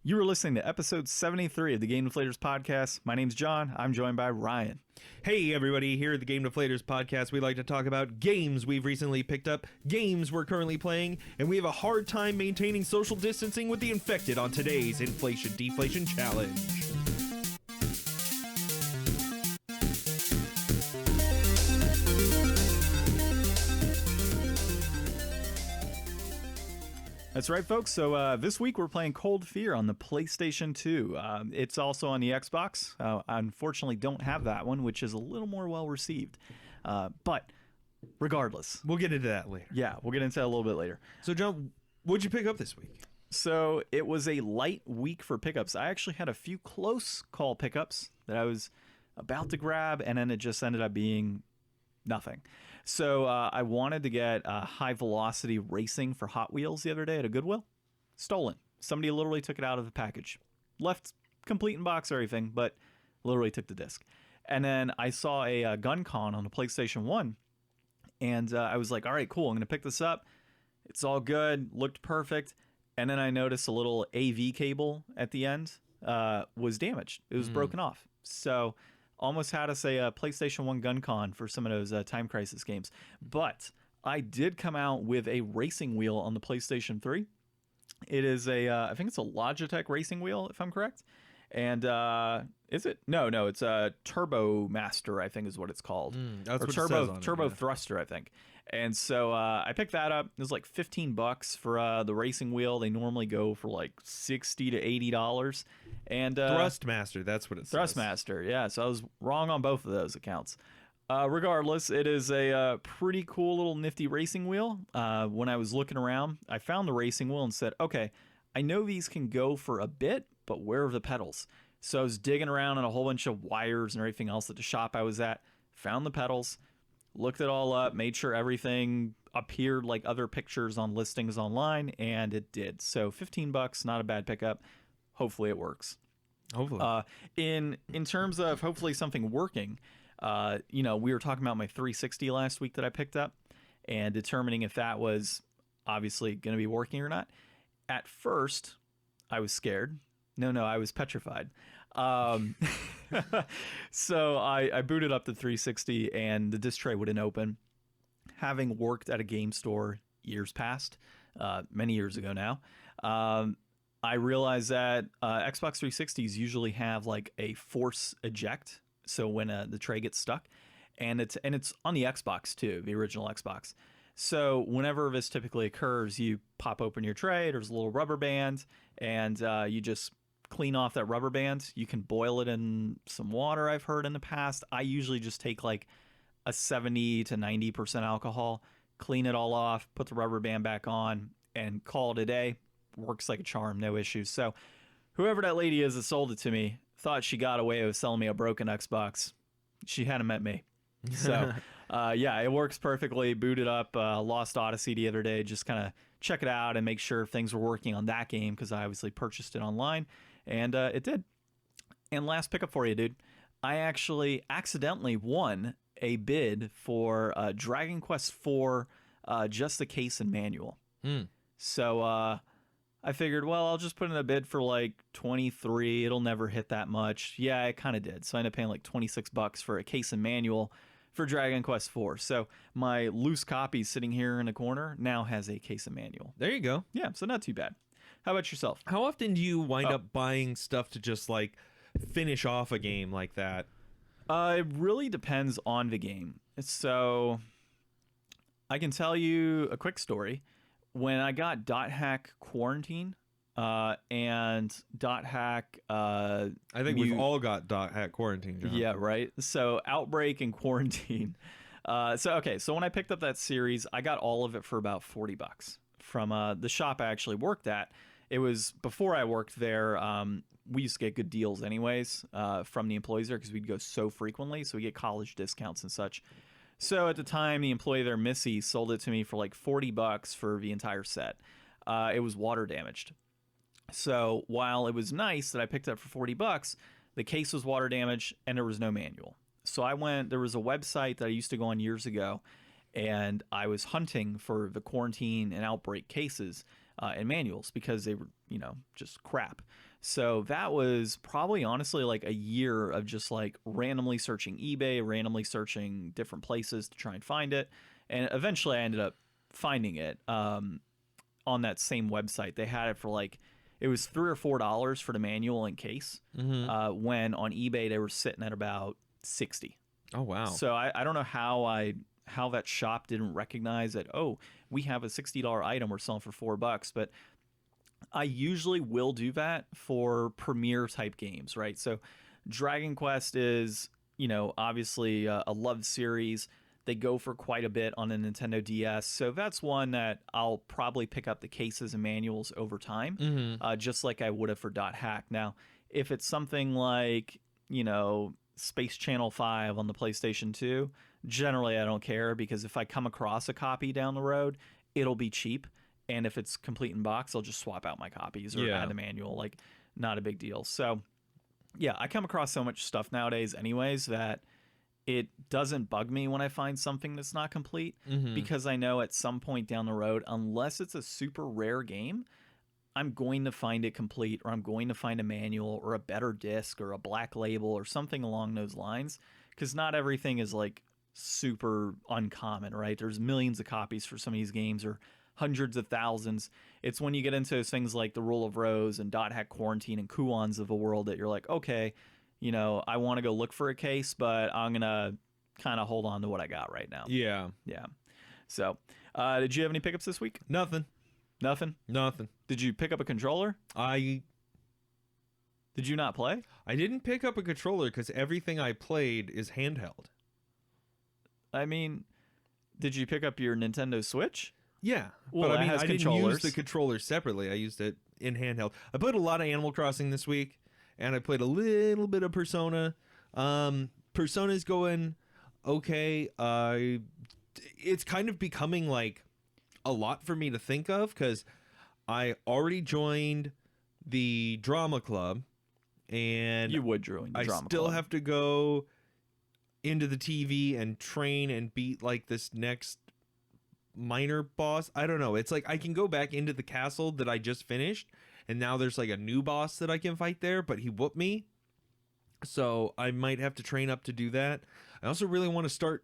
You are listening to episode 73 of the Game Deflators Podcast. My name's John. I'm joined by Ryan. Hey, everybody. Here at the Game Deflators Podcast, we like to talk about games we've recently picked up, games we're currently playing, and we have a hard time maintaining social distancing with the infected on today's Inflation Deflation Challenge. That's right, folks. So this week we're playing Cold Fear on the PlayStation 2. It's also on the Xbox. I unfortunately don't have that one, which is a little more well-received. But regardless. We'll get into that later. Yeah, we'll get into that a little bit later. So, John, what'd you pick up this week? So it was a light week for pickups. I actually had a few close call pickups that I was about to grab, and then it just ended up being nothing. So I wanted to get high velocity racing for Hot Wheels the other day at a Goodwill. Stolen. Somebody literally took it out of the package. Left complete in box or everything, but literally took the disc. And then I saw a gun con on the PlayStation 1. And I was like, all right, cool. I'm going to pick this up. It's all good. Looked perfect. And then I noticed a little AV cable at the end was damaged. It was broken off. So almost had us a PlayStation 1 gun con for some of those Time Crisis games. But I did come out with a racing wheel on the PlayStation 3. It is I think it's a Logitech racing wheel, if I'm correct. And is it? No, it's a Turbo Master, I think is what it's called. That's or what Turbo, it says on Turbo it, yeah. Thruster, I think. And so I picked that up. It was like $15 for the racing wheel. They normally go for like $60 to $80. And Thrustmaster, that's what it says. Thrustmaster, yeah. So I was wrong on both of those accounts. Regardless, it is a pretty cool little nifty racing wheel. When I was looking around, I found the racing wheel and said, okay, I know these can go for a bit, but where are the pedals? So I was digging around on a whole bunch of wires and everything else at the shop I was at, found the pedals, looked it all up, made sure everything appeared like other pictures on listings online, and it did. So $15, not a bad pickup. Hopefully it works. Hopefully. In terms of hopefully something working, we were talking about my 360 last week that I picked up and determining if that was obviously going to be working or not. At first, I was scared. No, I was petrified. So I booted up the 360 and the disc tray wouldn't open. Having worked at a game store years past, many years ago now, I realized that Xbox 360s usually have like a force eject. So when the tray gets stuck, and it's on the Xbox too, the original Xbox. So whenever this typically occurs, you pop open your tray, there's a little rubber band, and you just clean off that rubber band. You can boil it in some water, I've heard in the past. I usually just take like a 70 to 90% alcohol, clean it all off, put the rubber band back on, and call it a day. Works like a charm, no issues. So whoever that lady is that sold it to me thought she got away with selling me a broken Xbox. She hadn't met me. So, it works perfectly. Booted up Lost Odyssey the other day. Just kind of check it out and make sure things were working on that game because I obviously purchased it online, and it did. And last pickup for you, dude. I actually accidentally won a bid for Dragon Quest IV, just the case and manual. So I figured, well, I'll just put in a bid for like 23. It'll never hit that much. Yeah, it kind of did. So I ended up paying like $26 for a case and manual for Dragon Quest IV. So my loose copy sitting here in the corner now has a case and manual. There you go. Yeah, so not too bad. How about yourself? How often do you wind up buying stuff to just like finish off a game like that? It really depends on the game. So I can tell you a quick story. When I got .hack Quarantine and .hack... I think we've all got .hack Quarantine, John. Yeah, right? So Outbreak and Quarantine. So when I picked up that series, I got all of it for about $40 from the shop I actually worked at. It was before I worked there. We used to get good deals anyways from the employees there because we'd go so frequently. So we get college discounts and such. So at the time, the employee there, Missy, sold it to me for like $40 for the entire set. It was water damaged. So while it was nice that I picked it up for $40, the case was water damaged and there was no manual. So there was a website that I used to go on years ago, and I was hunting for the Quarantine and Outbreak cases and manuals because they were, just crap. So that was probably honestly like a year of just like randomly searching eBay, randomly searching different places to try and find it. And eventually I ended up finding it on that same website. They had it for like, it was $3 or $4 for the manual and case, when on eBay they were sitting at about 60. Oh, wow. So I don't know how that shop didn't recognize that, oh, we have a $60 item we're selling for $4, but I usually will do that for premier type games, right? So Dragon Quest is, obviously a loved series. They go for quite a bit on a Nintendo DS. So that's one that I'll probably pick up the cases and manuals over time, just like I would have for Dot Hack. Now, if it's something like, Space Channel 5 on the PlayStation 2, generally I don't care, because if I come across a copy down the road, it'll be cheap. And if it's complete in box, I'll just swap out my copies or add the manual. Like, not a big deal. So, yeah, I come across so much stuff nowadays anyways that it doesn't bug me when I find something that's not complete, because I know at some point down the road, unless it's a super rare game, I'm going to find it complete, or I'm going to find a manual or a better disc or a black label or something along those lines, because not everything is like super uncommon, right? There's millions of copies for some of these games, or hundreds of thousands. It's when you get into things like the Rule of Rose and Dot Hack Quarantine and Kuons of the world that you're like, okay, I want to go look for a case, but I'm going to kind of hold on to what I got right now. Yeah. Yeah. So, did you have any pickups this week? Nothing. Did you pick up a controller? Did you not play? I didn't pick up a controller because everything I played is handheld. I mean, did you pick up your Nintendo Switch? Yeah, well, but I didn't use the controller separately. I used it in handheld. I played a lot of Animal Crossing this week, and I played a little bit of Persona. Persona's going okay. It's kind of becoming like a lot for me to think of, because I already joined the drama club, and you would join the drama club. I still have to go into the TV and train and beat like this next minor boss. I don't know. It's like I can go back into the castle that I just finished, and now there's like a new boss that I can fight there, but he whooped me. So I might have to train up to do that. I also really want to start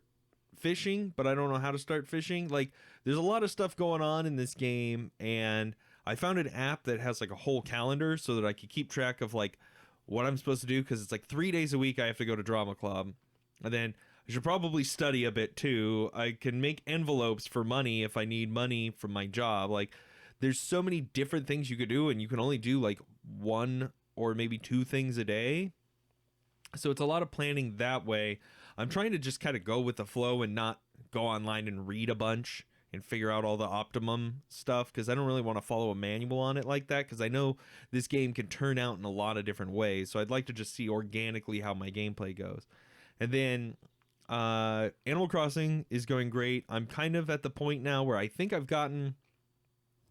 fishing, but I don't know how to start fishing. Like, there's a lot of stuff going on in this game, and I found an app that has like a whole calendar so that I can keep track of like what I'm supposed to do, because it's like 3 days a week I have to go to drama club, and then I should probably study a bit too. I can make envelopes for money if I need money from my job. Like, there's so many different things you could do, and you can only do like one or maybe two things a day. So it's a lot of planning that way. I'm trying to just kind of go with the flow and not go online and read a bunch and figure out all the optimum stuff, because I don't really want to follow a manual on it like that, because I know this game can turn out in a lot of different ways. So I'd like to just see organically how my gameplay goes. And then Animal Crossing is going great. I'm kind of at the point now where I think I've gotten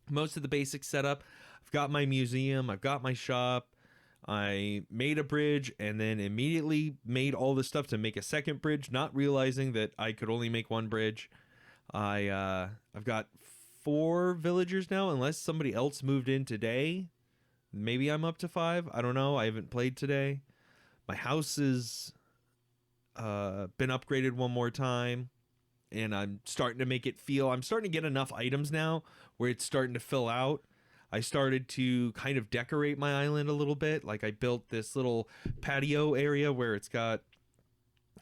most of the basics set up. I've got my museum, I've got my shop, I made a bridge, and then immediately made all the stuff to make a second bridge, not realizing that I could only make one bridge. I've got 4 villagers now, unless somebody else moved in today. Maybe I'm up to 5. I don't know. I haven't played today. My house is been upgraded one more time, and I'm starting to make it feel, I'm starting to get enough items now where it's starting to fill out. I started to kind of decorate my island a little bit. Like, I built this little patio area where it's got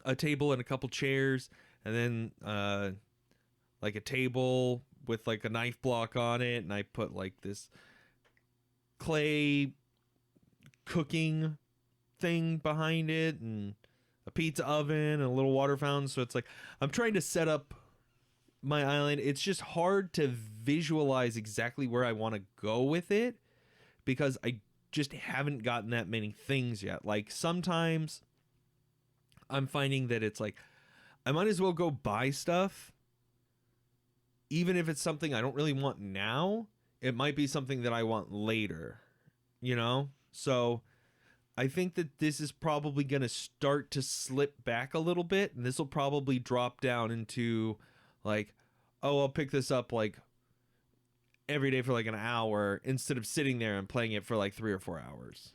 a table and a couple chairs, and then like a table with like a knife block on it, and I put like this clay cooking thing behind it, and a pizza oven and a little water fountain. So it's like I'm trying to set up my island. It's just hard to visualize exactly where I want to go with it, because I just haven't gotten that many things yet. Like, sometimes I'm finding that it's like I might as well go buy stuff, even if it's something I don't really want now. It might be something that I want later, So I think that this is probably going to start to slip back a little bit, and this will probably drop down into like, oh, I'll pick this up like every day for like an hour instead of sitting there and playing it for like 3 or 4 hours.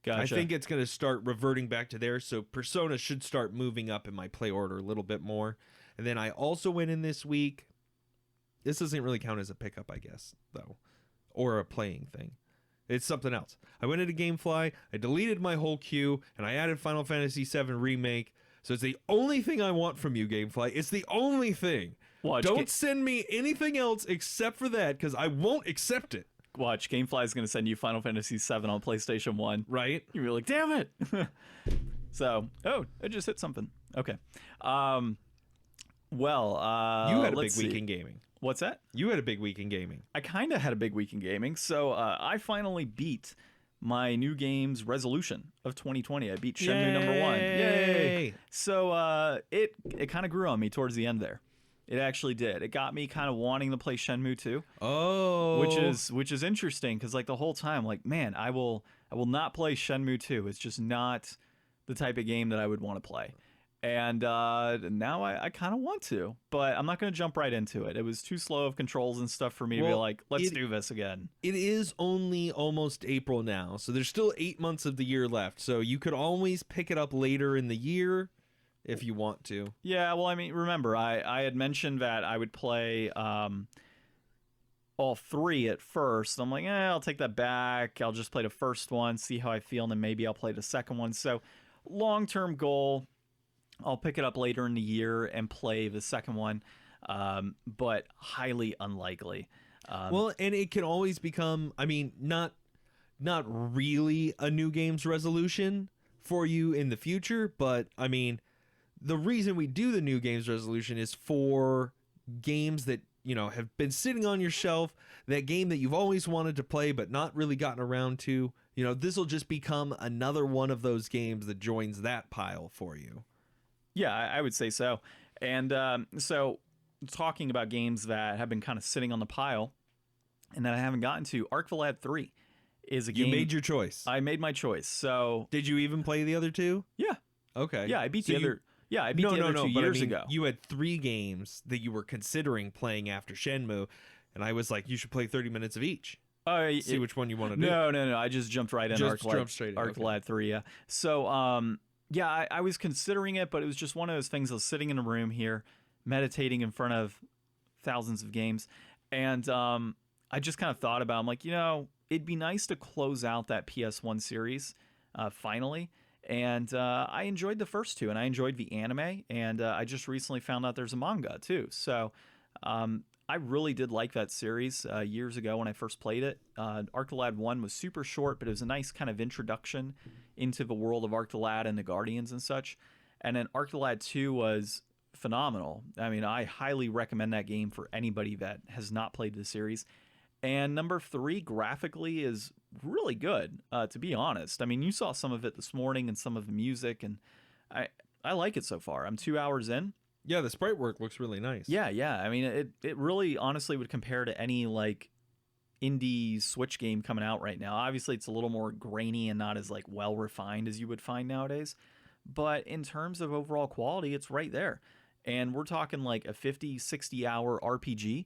Gotcha. I think it's going to start reverting back to there, so Persona should start moving up in my play order a little bit more. And then I also went in this week. This doesn't really count as a pickup, I guess, though, or a playing thing. It's something else. I went into GameFly, I deleted my whole queue, and I added Final Fantasy VII Remake. So it's the only thing I want from you, GameFly. It's the only thing. Don't send me anything else except for that, because I won't accept it. Watch, GameFly is going to send you Final Fantasy VII on PlayStation 1. Right? You'll be like, damn it. So, I just hit something. Okay. Well, you had a big week in gaming. What's that? You had a big week in gaming. I kind of had a big week in gaming. So I finally beat my new game's resolution of 2020. I beat Shenmue number 1. Yay! So it kind of grew on me towards the end there. It actually did. It got me kind of wanting to play Shenmue 2. Oh. Which is interesting because like the whole time, like, man, I will not play Shenmue 2. It's just not the type of game that I would want to play. And now I kind of want to, but I'm not going to jump right into it. It was too slow of controls and stuff for me to be like, let's do this again. It is only almost April now, so there's still 8 months of the year left. So you could always pick it up later in the year if you want to. Yeah, well, I mean, remember, I had mentioned that I would play all 3 at first. I'm like, I'll take that back. I'll just play the first one, see how I feel, and then maybe I'll play the second one. So long-term goal, I'll pick it up later in the year and play the second one, but highly unlikely. Well, and it can always become, I mean, not really a new game's resolution for you in the future, but I mean, the reason we do the new game's resolution is for games that, you know, have been sitting on your shelf, that game that you've always wanted to play but not really gotten around to. You know, this will just become another one of those games that joins that pile for you. Yeah, I would say so. And so talking about games that have been kind of sitting on the pile and that I haven't gotten to, Arc Vlad 3 is a game. You made your choice. I made my choice. So did you even play the other 2? Yeah. Okay. Yeah, I beat the other. Yeah, I beat the other 2 years ago. You had 3 games that you were considering playing after Shenmue, and I was like, you should play 30 minutes of each. See which one you want to do. No. I just jumped right in Arc Vlad 3. Yeah. So yeah, I was considering it, but it was just one of those things. I was sitting in a room here, meditating in front of thousands of games, and I just kind of thought about, I'm like, you know, it'd be nice to close out that PS1 series finally. And I enjoyed the first 2, and I enjoyed the anime, and I just recently found out there's a manga too. So I really did like that series years ago when I first played it. Arc Vlad 1 was super short, but it was a nice kind of introduction into the world of Arc Vlad and the Guardians and such. And then Arc Vlad 2 was phenomenal. I mean, I highly recommend that game for anybody that has not played the series. And number 3 graphically is really good, to be honest. I mean, you saw some of it this morning and some of the music, and I like it so far. I'm 2 hours in. Yeah, the sprite work looks really nice. Yeah. I mean, it really honestly would compare to any like indie Switch game coming out right now. Obviously, it's a little more grainy and not as like well refined as you would find nowadays. But in terms of overall quality, it's right there. And we're talking like a 50, 60 hour RPG.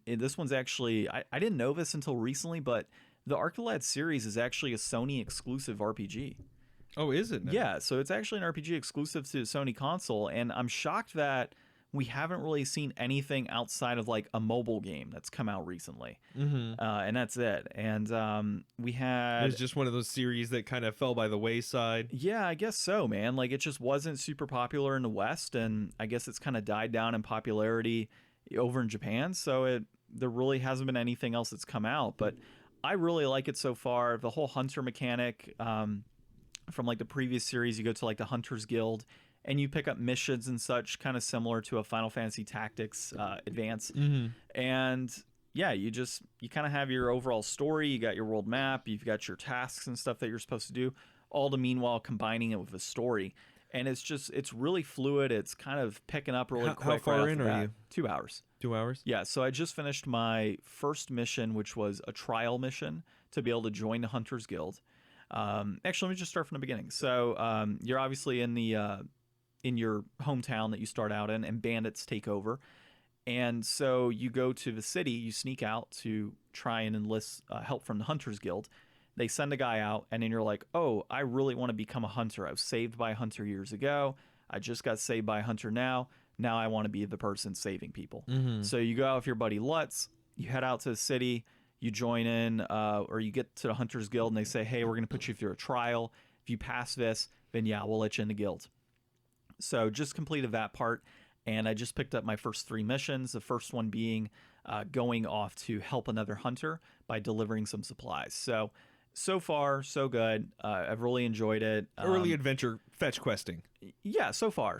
This one's actually, I didn't know this until recently, but the Arc Vlad series is actually a Sony exclusive RPG. Oh, is it now? Yeah, so it's actually an RPG exclusive to the Sony console, and I'm shocked that we haven't really seen anything outside of like a mobile game that's come out recently. And that's it. And we had... It was just one of those series that kind of fell by the wayside. Yeah, I guess so, man. Like, it just wasn't super popular in the West, and I guess it's kind of died down in popularity over in Japan, so there really hasn't been anything else that's come out. But I really like it so far. The whole hunter mechanic, from like the previous series, you go to like the Hunter's Guild, and you pick up missions and such, kind of similar to a Final Fantasy Tactics Advance. And yeah, you kind of have your overall story. You got your world map. You've got your tasks and stuff that you're supposed to do, all the meanwhile combining it with a story. And it's really fluid. It's kind of picking up really quick. How far in are you? 2 hours. 2 hours? Yeah, so I just finished my first mission, which was a trial mission to be able to join the Hunter's Guild. Actually, let me just start from the beginning. So you're obviously in your hometown that you start out in, and bandits take over. And so you go to the city, you sneak out to try and enlist help from the Hunters Guild. They send a guy out, and then you're like, oh, I really want to become a hunter. I was saved by a hunter years ago. I just got saved by a hunter now. Now I want to be the person saving people. So you go out with your buddy Lutz, you head out to the city, you join in, or you get to the Hunters Guild, and they say, hey, we're going to put you through a trial. If you pass this, then yeah, we'll let you in the guild. So just completed that part. And I just picked up my first 3 missions, the first one being going off to help another hunter by delivering some supplies. So far, so good. I've really enjoyed it. Early adventure fetch questing. Yeah, so far.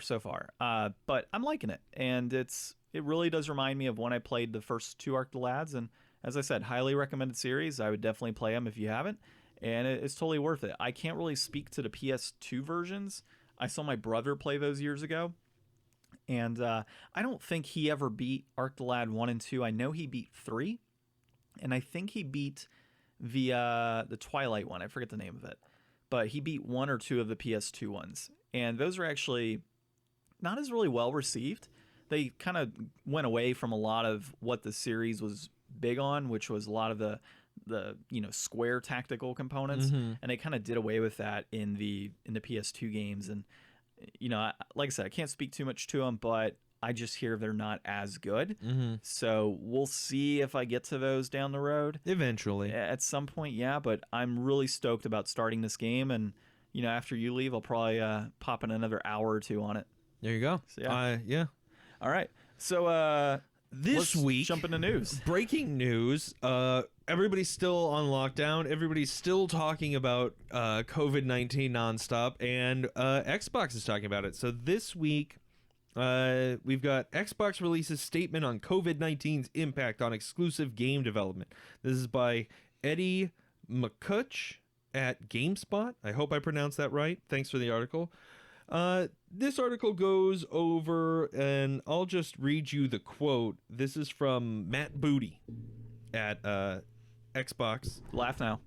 But I'm liking it. And it really does remind me of when I played the first 2 Arc the Lads. And as I said, highly recommended series. I would definitely play them if you haven't. And it's totally worth it. I can't really speak to the PS2 versions. I saw my brother play those years ago. And I don't think he ever beat Arc the Lad 1 and 2. I know he beat 3. And I think he beat the Twilight one. I forget the name of it. But he beat 1 or 2 of the PS2 ones. And those are actually not as really well received. They kind of went away from a lot of what the series was big on, which was a lot of the square tactical components. And they kind of did away with that in the PS2 games. And like I said, I can't speak too much to them, but I just hear they're not as good. So we'll see if I get to those down the road. Eventually. At some point, yeah, but I'm really stoked about starting this game. And, after you leave, I'll probably pop in another hour or 2 on it. There you go. So, yeah. Yeah. All right. So this week, jump into news. Breaking news. Everybody's still on lockdown. Everybody's still talking about COVID-19 nonstop, and Xbox is talking about it. So this week, we've got Xbox releases statement on COVID-19's impact on exclusive game development. This is by Eddie McCutch at GameSpot. I hope I pronounced that right. Thanks for the article. This article goes over, and I'll just read you the quote. This is from Matt Booty at Xbox. Laugh now.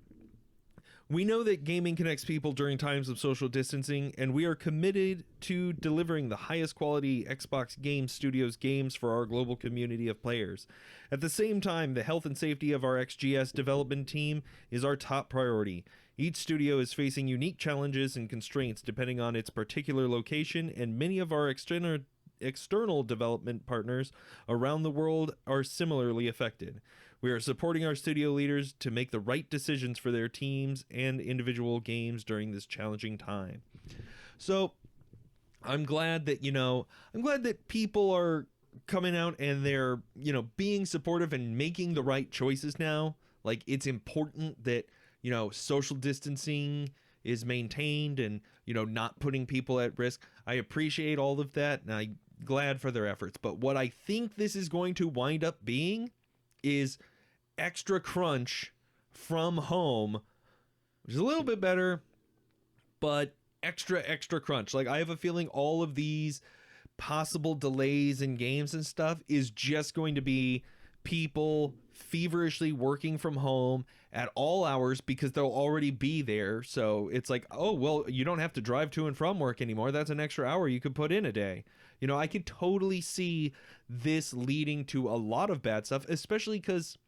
We know that gaming connects people during times of social distancing, and we are committed to delivering the highest quality Xbox Game Studios games for our global community of players. At the same time, the health and safety of our XGS development team is our top priority. Each studio is facing unique challenges and constraints depending on its particular location, and many of our external development partners around the world are similarly affected. We are supporting our studio leaders to make the right decisions for their teams and individual games during this challenging time. So I'm glad that people are coming out and they're, being supportive and making the right choices now. Like, it's important that, social distancing is maintained and, not putting people at risk. I appreciate all of that, and I'm glad for their efforts. But what I think this is going to wind up being is extra crunch from home, which is a little bit better, but extra crunch. Like, I have a feeling all of these possible delays in games and stuff is just going to be people feverishly working from home at all hours because they'll already be there. So it's like, oh, well, you don't have to drive to and from work anymore. That's an extra hour you could put in a day. I could totally see this leading to a lot of bad stuff, especially because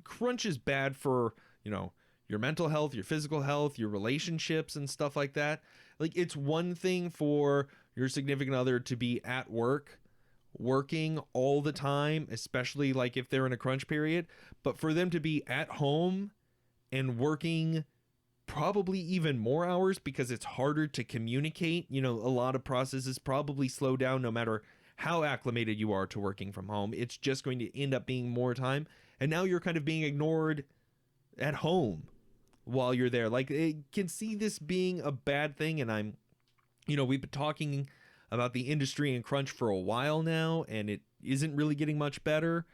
crunch is bad for, your mental health, your physical health, your relationships and stuff like that. Like, it's one thing for your significant other to be at work, working all the time, especially like if they're in a crunch period, but for them to be at home and working probably even more hours because it's harder to communicate, a lot of processes probably slow down no matter how acclimated you are to working from home. It's just going to end up being more time. And now you're kind of being ignored at home while you're there. Like, I can see this being a bad thing. And we've been talking about the industry and crunch for a while now, and it isn't really getting much better.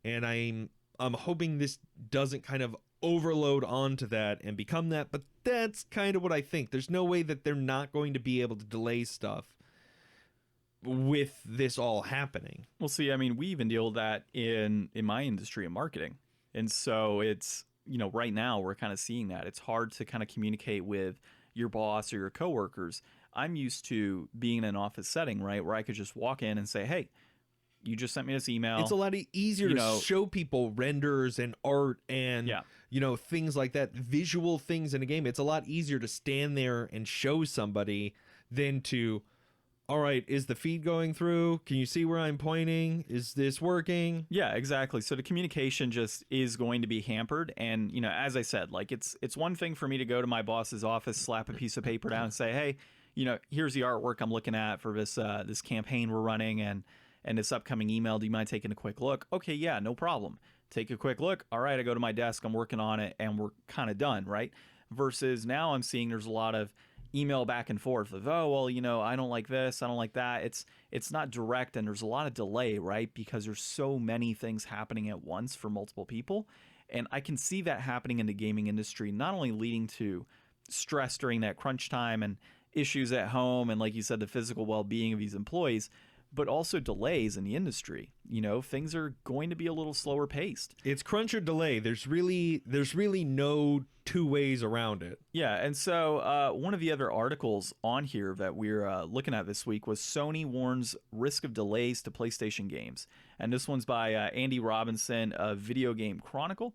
And I'm hoping this doesn't kind of overload onto that and become that. But that's kind of what I think. There's no way that they're not going to be able to delay stuff with this all happening. Well, see, I mean, we even deal with that in my industry of marketing. And so it's, right now we're kind of seeing that. It's hard to kind of communicate with your boss or your coworkers. I'm used to being in an office setting, right, where I could just walk in and say, hey, you just sent me this email. It's a lot easier to show people renders and art and things like that, visual things in a game. It's a lot easier to stand there and show somebody than to, all right, is the feed going through? Can you see where I'm pointing? Is this working? Yeah, exactly. So the communication just is going to be hampered. And, as I said, like it's one thing for me to go to my boss's office, slap a piece of paper down and say, hey, here's the artwork I'm looking at for this campaign we're running and this upcoming email. Do you mind taking a quick look? Okay, yeah, no problem. Take a quick look. All right, I go to my desk, I'm working on it, and we're kind of done, right? Versus now I'm seeing there's a lot of email back and forth of, oh, well, I don't like this, I don't like that. It's not direct, and there's a lot of delay, right? Because there's so many things happening at once for multiple people. And I can see that happening in the gaming industry, not only leading to stress during that crunch time and issues at home and, like you said, the physical well-being of these employees, but also delays in the industry. Things are going to be a little slower paced. It's crunch or delay. There's really no two ways around it. Yeah, and so one of the other articles on here that we're looking at this week was Sony warns risk of delays to PlayStation games. And this one's by Andy Robinson of Video Game Chronicle.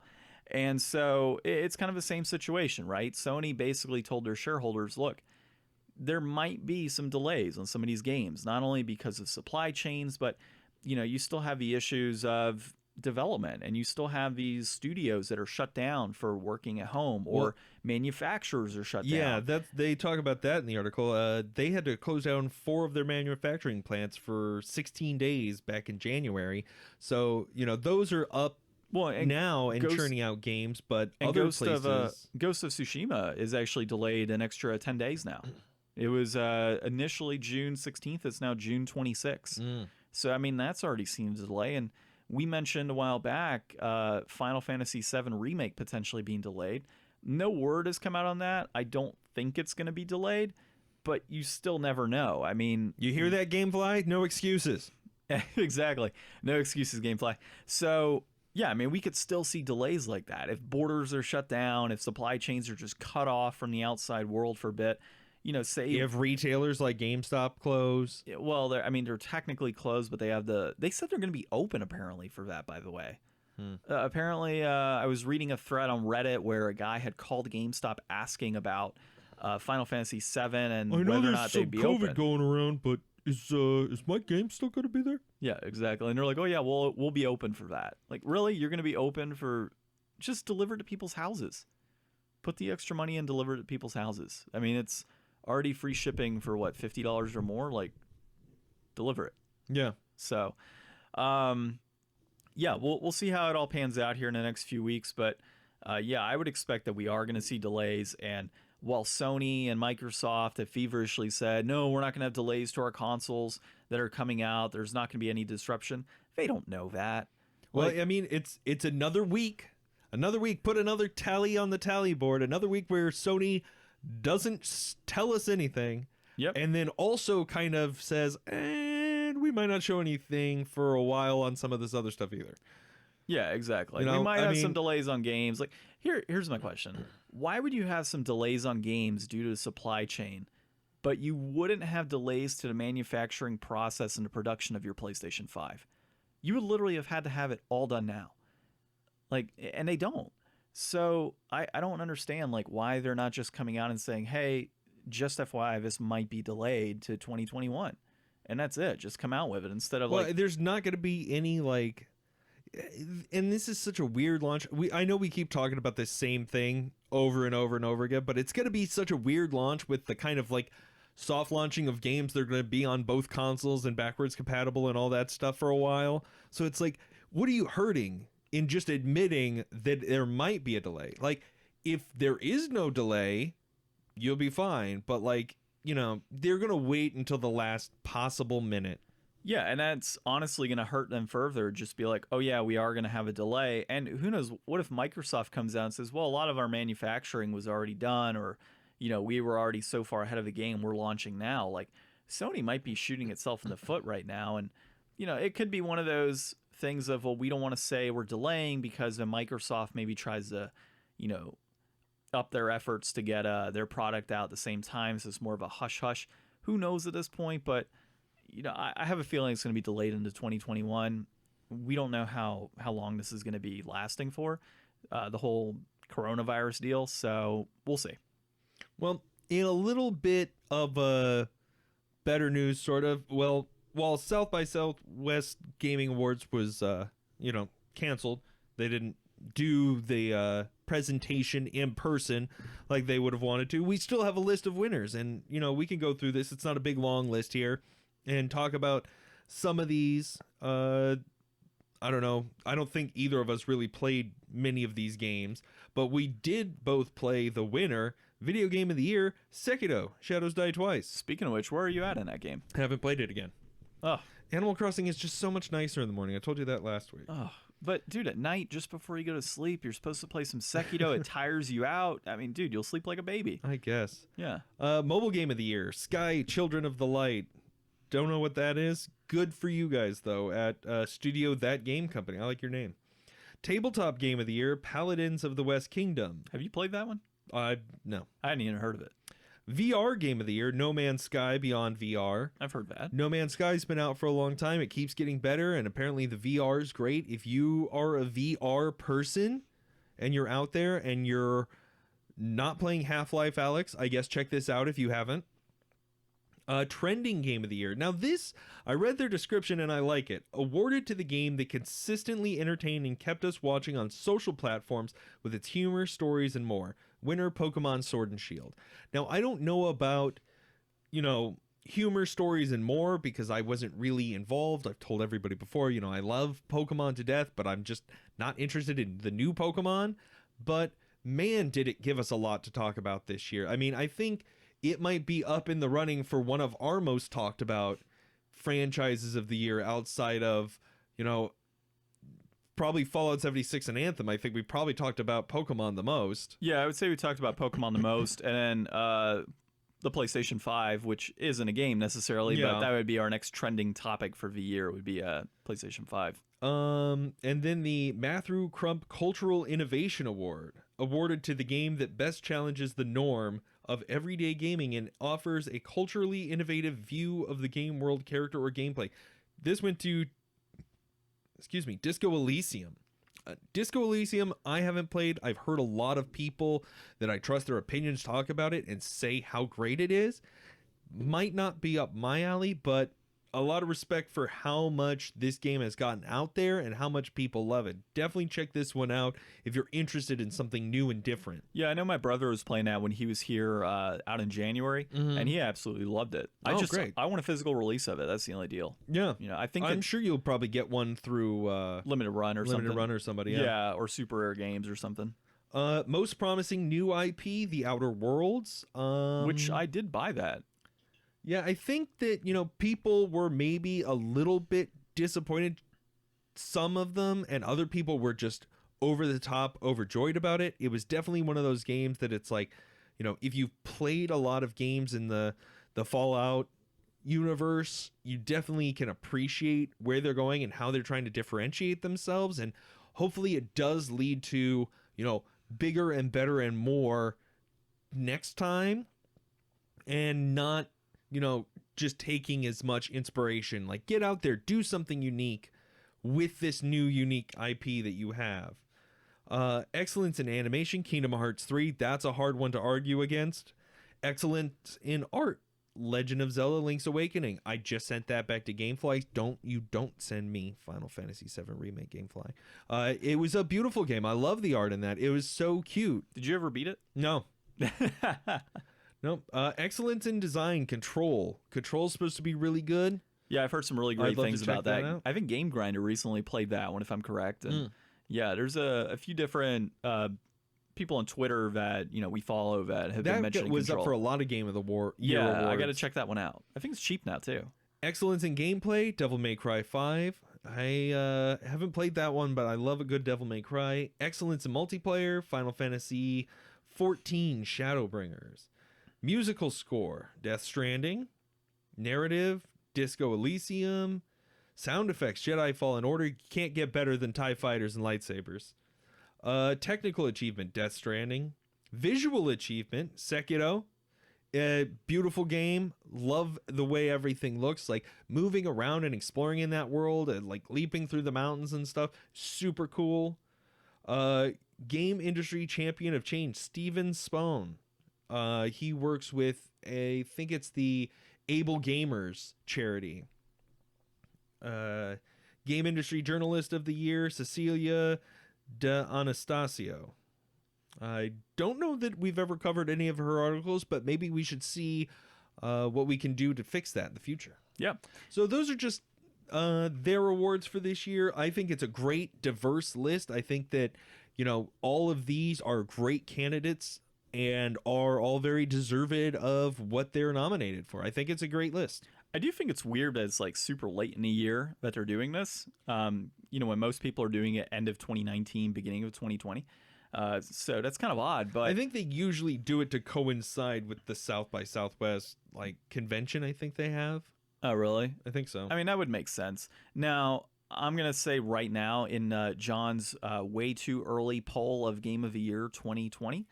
And so it's kind of the same situation, right? Sony basically told their shareholders, look, there might be some delays on some of these games, not only because of supply chains, but you still have the issues of development, and you still have these studios that are shut down for working at home, or manufacturers are shut down. Yeah, they talk about that in the article. They had to close down 4 of their manufacturing plants for 16 days back in January. So those are up now and churning out games, but other places. Ghost of Tsushima is actually delayed an extra 10 days now. It was initially June 16th. It's now June 26th. So, that's already seen a delay. And we mentioned a while back Final Fantasy VII Remake potentially being delayed. No word has come out on that. I don't think it's going to be delayed, but you still never know. You hear that, Gamefly? No excuses. Exactly. No excuses, Gamefly. So, yeah, we could still see delays like that. If borders are shut down, if supply chains are just cut off from the outside world for a bit. Say if retailers like GameStop close. Well, they're technically closed, but they said they're going to be open apparently for that, by the way. Apparently, I was reading a thread on Reddit where a guy had called GameStop asking about Final Fantasy VII and whether or not they'd be open. I know there's some COVID going around, but is my game still going to be there? Yeah, exactly. And they're like, oh yeah, we'll be open for that. Like, really? You're going to be open for just deliver to people's houses? Put the extra money and deliver to people's houses. It's already free shipping for what, $50 or more? Like, deliver it. Yeah. So, yeah, we'll see how it all pans out here in the next few weeks. But yeah, I would expect that we are going to see delays. And while Sony and Microsoft have feverishly said, no, we're not going to have delays to our consoles that are coming out, there's not going to be any disruption, they don't know that. Well, it's another week. Another week. Put another tally on the tally board. Another week where Sony doesn't tell us anything. Yep. And then also kind of says, and we might not show anything for a while on some of this other stuff either. Yeah, exactly. We might have some delays on games. Like, here's my question. Why would you have some delays on games due to the supply chain, but you wouldn't have delays to the manufacturing process and the production of your PlayStation 5? You would literally have had to have it all done now. Like, and they don't. So I don't understand why they're not just coming out and saying, hey, just FYI, this might be delayed to 2021. And that's it. Just come out with it instead of there's not going to be any and this is such a weird launch. I know we keep talking about this same thing over and over and over again, but it's going to be such a weird launch with the kind of soft launching of games that are going to be on both consoles and backwards compatible and all that stuff for a while. So it's what are you hurting in just admitting that there might be a delay? If there is no delay, you'll be fine. But they're going to wait until the last possible minute. Yeah, and that's honestly going to hurt them further. Just be like, oh yeah, we are going to have a delay. And who knows, what if Microsoft comes out and says, well, a lot of our manufacturing was already done, or, we were already so far ahead of the game, we're launching now. Sony might be shooting itself in the foot right now. And, it could be one of those things of, well, we don't want to say we're delaying because then Microsoft maybe tries to, up their efforts to get their product out at the same time. So it's more of a hush-hush. Who knows at this point? But, I have a feeling it's going to be delayed into 2021. We don't know how long this is going to be lasting for, the whole coronavirus deal. So we'll see. Well, in a little bit of better news, sort of. Well, while South by Southwest Gaming Awards was, canceled, they didn't do the presentation in person like they would have wanted to. We still have a list of winners, and we can go through this. It's not a big long list here, and talk about some of these. I don't know. I don't think either of us really played many of these games, but we did both play the winner. Video Game of the Year, Sekiro, Shadows Die Twice. Speaking of which, where are you at in that game? Haven't played it again. Oh, Animal Crossing is just so much nicer in the morning. I told you that last week. oh. But, dude, at night, just before you go to sleep, you're supposed to play some Sekiro. It tires you out. I mean, dude, you'll sleep like a baby. I guess. Yeah. Mobile Game of the Year, Sky, Children of the Light. Don't know what that is. Good for you guys, though, at Studio That Game Company. I like your name. Tabletop Game of the Year, Paladins of the West Kingdom. Have you played that one? No. I hadn't even heard of it. VR Game of the Year, No Man's Sky Beyond VR. I've heard that. No Man's Sky's been out for a long time. It keeps getting better, and apparently the VR is great. If you are a VR person and you're out there and you're not playing Half-Life Alyx, I guess check this out if you haven't. Trending Game of the Year. Now this, I read their description and I like it. Awarded to the game that consistently entertained and kept us watching on social platforms with its humor, stories, and more. Winner, Pokemon Sword and Shield. Now, I don't know about, humor, stories, and more because I wasn't really involved. I've told everybody before, I love Pokemon to death, but I'm just not interested in the new Pokemon. But man, did it give us a lot to talk about this year. I mean, I think it might be up in the running for one of our most talked about franchises of the year outside of, probably Fallout 76 and Anthem. I think we probably talked about Pokemon the most. Yeah, I would say we talked about Pokemon the most, and then the PlayStation 5, which isn't a game necessarily, but that would be our next trending topic for the year, would be PlayStation 5. And then the Matthew Crump Cultural Innovation Award, awarded to the game that best challenges the norm of everyday gaming and offers a culturally innovative view of the game world, character, or gameplay. This went to Disco Elysium. Disco Elysium, I haven't played. I've heard a lot of people that I trust their opinions talk about it and say how great it is. Might not be up my alley, but a lot of respect for how much this game has gotten out there and how much people love it. Definitely check this one out if you're interested in something new and different. Yeah, I know my brother was playing that when he was here out in January, and he absolutely loved it. Great. I want a physical release of it. That's the only deal. Yeah. I'm sure you'll probably get one through Limited Run or somebody. Yeah, or Super Rare Games or something. Most promising new IP, The Outer Worlds. Which I did buy that. Yeah, I think that, people were maybe a little bit disappointed, some of them, and other people were just over the top, overjoyed about it. It was definitely one of those games that it's like, if you've played a lot of games in the Fallout universe, you definitely can appreciate where they're going and how they're trying to differentiate themselves. And hopefully it does lead to, bigger and better and more next time, and not just taking as much inspiration. Like, get out there, do something unique with this new unique IP that you have. Excellence in animation, Kingdom Hearts 3. That's a hard one to argue against. Excellence in art, Legend of Zelda Link's Awakening. I just sent that back to Gamefly. Don't send me Final Fantasy VII Remake Gamefly. It was a beautiful game. I love the art in that. It was so cute. Did you ever beat it? No. Nope. Excellence in design, Control. Control's supposed to be really good. Yeah, I've heard some really great things about that. I think Game Grinder recently played that one, if I'm correct. And yeah, there's a few different people on Twitter that we follow that have been mentioning was Control. Up for a lot of Game of the Year Yeah, awards. I got to check that one out. I think it's cheap now too. Excellence in gameplay, Devil May Cry 5. I haven't played that one, but I love a good Devil May Cry. Excellence in multiplayer, Final Fantasy 14 Shadowbringers. Musical score, Death Stranding. Narrative, Disco Elysium. Sound effects, Jedi Fallen Order. You can't get better than TIE fighters and lightsabers. Technical achievement, Death Stranding. Visual achievement, Sekiro. Beautiful game. Love the way everything looks, like moving around and exploring in that world and like leaping through the mountains and stuff. Super cool. Game industry champion of change, Steven Spohn. He works with I think it's the Able Gamers charity. Game industry journalist of the year, Cecilia De Anastasio. I don't know that we've ever covered any of her articles, but maybe we should see what we can do to fix that in the future. Yeah. So those are just their awards for this year. I think it's a great, diverse list. I think that, all of these are great candidates and are all very deserved of what they're nominated for. I think it's a great list. I do think it's weird that it's like super late in the year that they're doing this. When most people are doing it end of 2019, beginning of 2020. So that's kind of odd, but I think they usually do it to coincide with the South by Southwest convention. I think they have. Oh, really? I think so. I mean, that would make sense. Now, I'm gonna say right now in John's way too early poll of Game of the Year 2020,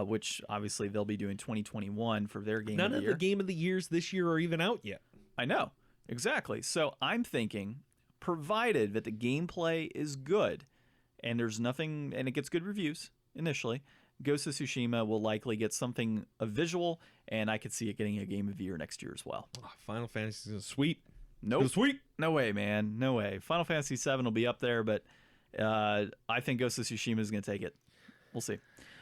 which obviously they'll be doing 2021 for their Game of the Year. None of the Game of the Years this year are even out yet. I know, exactly. So I'm thinking, provided that the gameplay is good, and there's nothing, and it gets good reviews initially, Ghost of Tsushima will likely get something a visual, and I could see it getting a Game of the Year next year as well. Oh, Final Fantasy is a sweep. Nope. Sweep. No way, man. No way. Final Fantasy VII will be up there, but I think Ghost of Tsushima is going to take it. We'll see.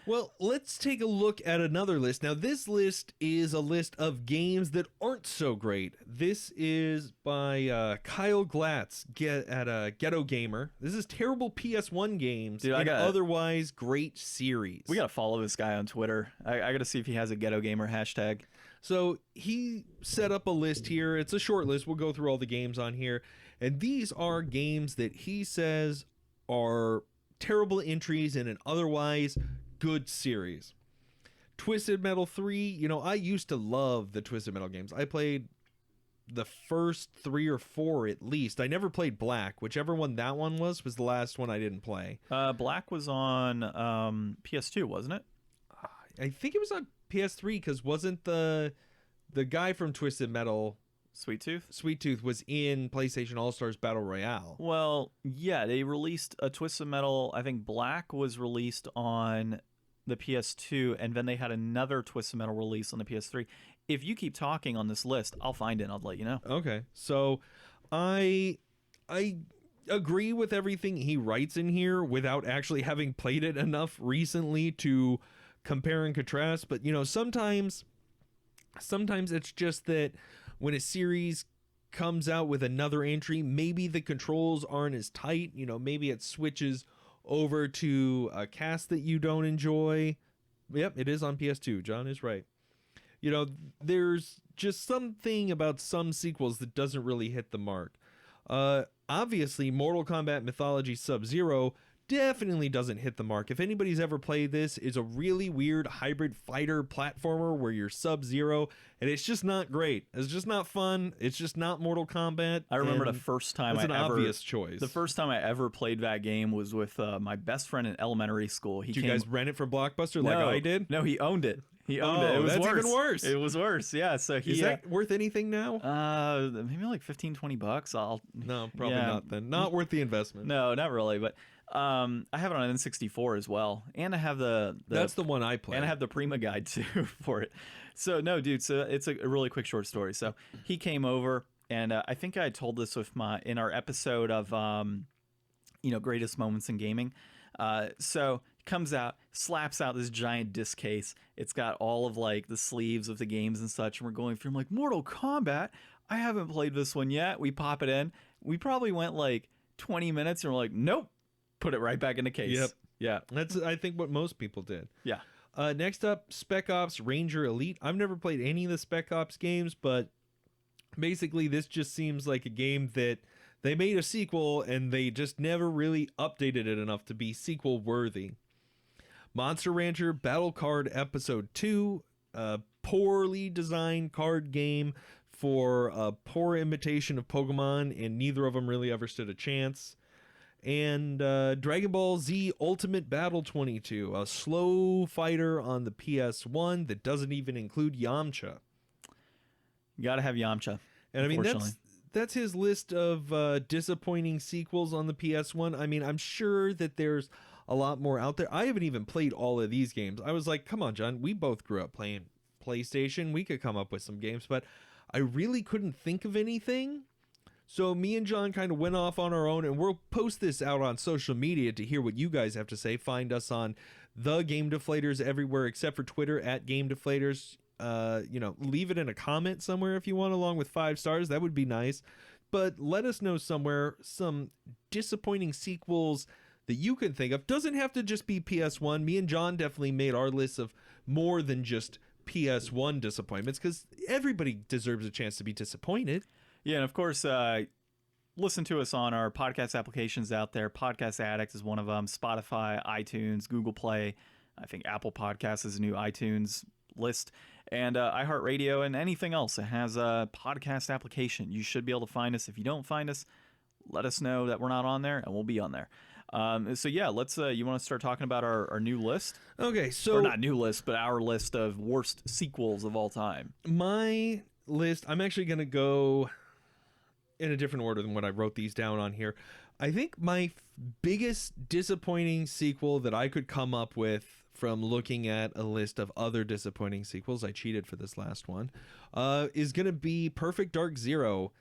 Well, let's take a look at another list. Now, this list is a list of games that aren't so great. This is by Kyle Glatz at Ghetto Gamer. This is terrible PS1 games in otherwise great series. We got to follow this guy on Twitter. I got to see if he has a Ghetto Gamer hashtag. So he set up a list here. It's a short list. We'll go through all the games on here. And these are games that he says are terrible entries in an otherwise good series. Twisted Metal 3, I used to love the Twisted Metal games. I played the first 3 or 4 at least. I never played Black. Whichever one that one was the last one I didn't play. Black was on PS2, wasn't it? I think it was on PS3 because wasn't the guy from Twisted Metal... Sweet Tooth was in PlayStation All-Stars Battle Royale. Well, yeah, they released a Twisted Metal. I think Black was released on the PS2, and then they had another Twisted Metal release on the PS3. If you keep talking on this list, I'll find it and I'll let you know. Okay. So I agree with everything he writes in here without actually having played it enough recently to compare and contrast. But, sometimes it's just that when a series comes out with another entry, maybe the controls aren't as tight. Maybe it switches over to a cast that you don't enjoy. Yep, it is on PS2. John is right. There's just something about some sequels that doesn't really hit the mark. Obviously, Mortal Kombat Mythology Sub-Zero definitely doesn't hit the mark. If anybody's ever played this, it's a really weird hybrid fighter platformer where you're Sub-Zero, and it's just not great. It's just not fun. It's just not Mortal Kombat. I remember the first time obvious choice. The first time I ever played that game was with my best friend in elementary school. Did you guys rent it from Blockbuster like I did? No, he owned it. He owned it. It was that's worse. Even worse. It was worse. Yeah. So is that worth anything now? Maybe like $15-$20. No, probably not. Then not worth the investment. No, not really. But I have it on N64 as well, and I have that's the one I play, and I have the Prima guide too for it. So no, dude. So it's a really quick short story. So he came over, and I think I told this in our episode of greatest moments in gaming. So comes out, slaps out this giant disc case. It's got all of the sleeves of the games and such, and we're going through. I'm like, Mortal Kombat? I haven't played this one yet. We pop it in. We probably went 20 minutes, and we're like, nope. Put it right back in the case. Yep. Yeah. That's I think what most people did. Yeah. Next up, Spec Ops Ranger Elite. I've never played any of the Spec Ops games, but basically this just seems like a game that they made a sequel and they just never really updated it enough to be sequel worthy. Monster Rancher Battle Card Episode 2, a poorly designed card game for a poor imitation of Pokemon, and neither of them really ever stood a chance. and Dragon Ball Z Ultimate Battle 22, a slow fighter on the PS1 that doesn't even include Yamcha. You gotta have Yamcha. And I mean, that's his list of disappointing sequels on the PS1. I mean, I'm sure that there's a lot more out there. I haven't even played all of these games. I was like, come on, John, we both grew up playing PlayStation. We could come up with some games, but I really couldn't think of anything. So me and John kind of went off on our own, and we'll post this out on social media to hear what you guys have to say. Find us on the Game Deflators everywhere except for Twitter at Game Deflators. Leave it in a comment somewhere if you want, along with 5 stars. That would be nice. But let us know somewhere some disappointing sequels that you can think of. Doesn't have to just be PS1. Me and John definitely made our list of more than just PS1 disappointments, because everybody deserves a chance to be disappointed. Yeah, and of course, listen to us on our podcast applications out there. Podcast Addict is one of them. Spotify, iTunes, Google Play. I think Apple Podcasts is a new iTunes list. And iHeartRadio and anything else that has a podcast application. You should be able to find us. If you don't find us, let us know that we're not on there, and we'll be on there. So yeah, let's. You want to start talking about our new list? Okay, so or not new list, but our list of worst sequels of all time. My list. I'm actually going to go in a different order than what I wrote these down on here. I think my biggest disappointing sequel that I could come up with from looking at a list of other disappointing sequels, I cheated for this last one, is going to be Perfect Dark Zero.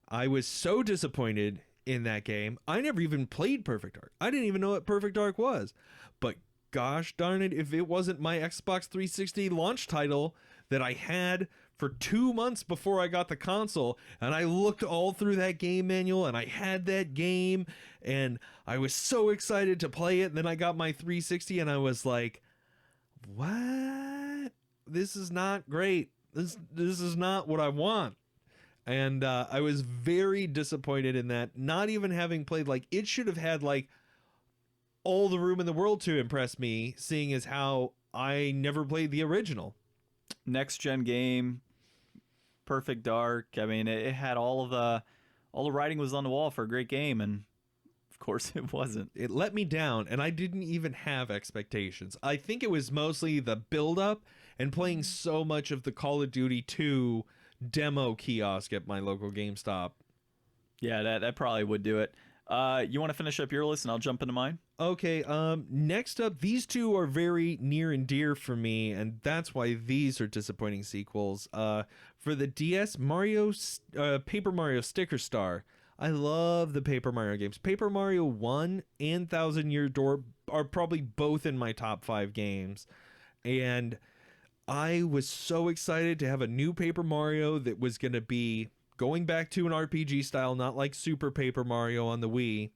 I was so disappointed in that game. I never even played Perfect Dark. I didn't even know what Perfect Dark was. But gosh darn it, if it wasn't my Xbox 360 launch title that I had for 2 months before I got the console, and I looked all through that game manual, and I had that game, and I was so excited to play it, and then I got my 360, and I was like, what? This is not great. This is not what I want. And I was very disappointed in that, not even having played, like, it should have had, like, all the room in the world to impress me, seeing as how I never played the original. Next gen game, Perfect Dark. I mean, it had all the writing was on the wall for a great game, and of course it wasn't. It let me down, and I didn't even have expectations. I think it was mostly the build-up and playing so much of the Call of Duty 2 demo kiosk at my local GameStop. Yeah, that probably would do it. You want to finish up your list, and I'll jump into mine? Okay, next up, these two are very near and dear for me, and that's why these are disappointing sequels. For the DS, Paper Mario Sticker Star. I love the Paper Mario games. Paper Mario 1 and Thousand Year Door are probably both in my top 5 games. And I was so excited to have a new Paper Mario that was going to be going back to an RPG style, not like Super Paper Mario on the Wii,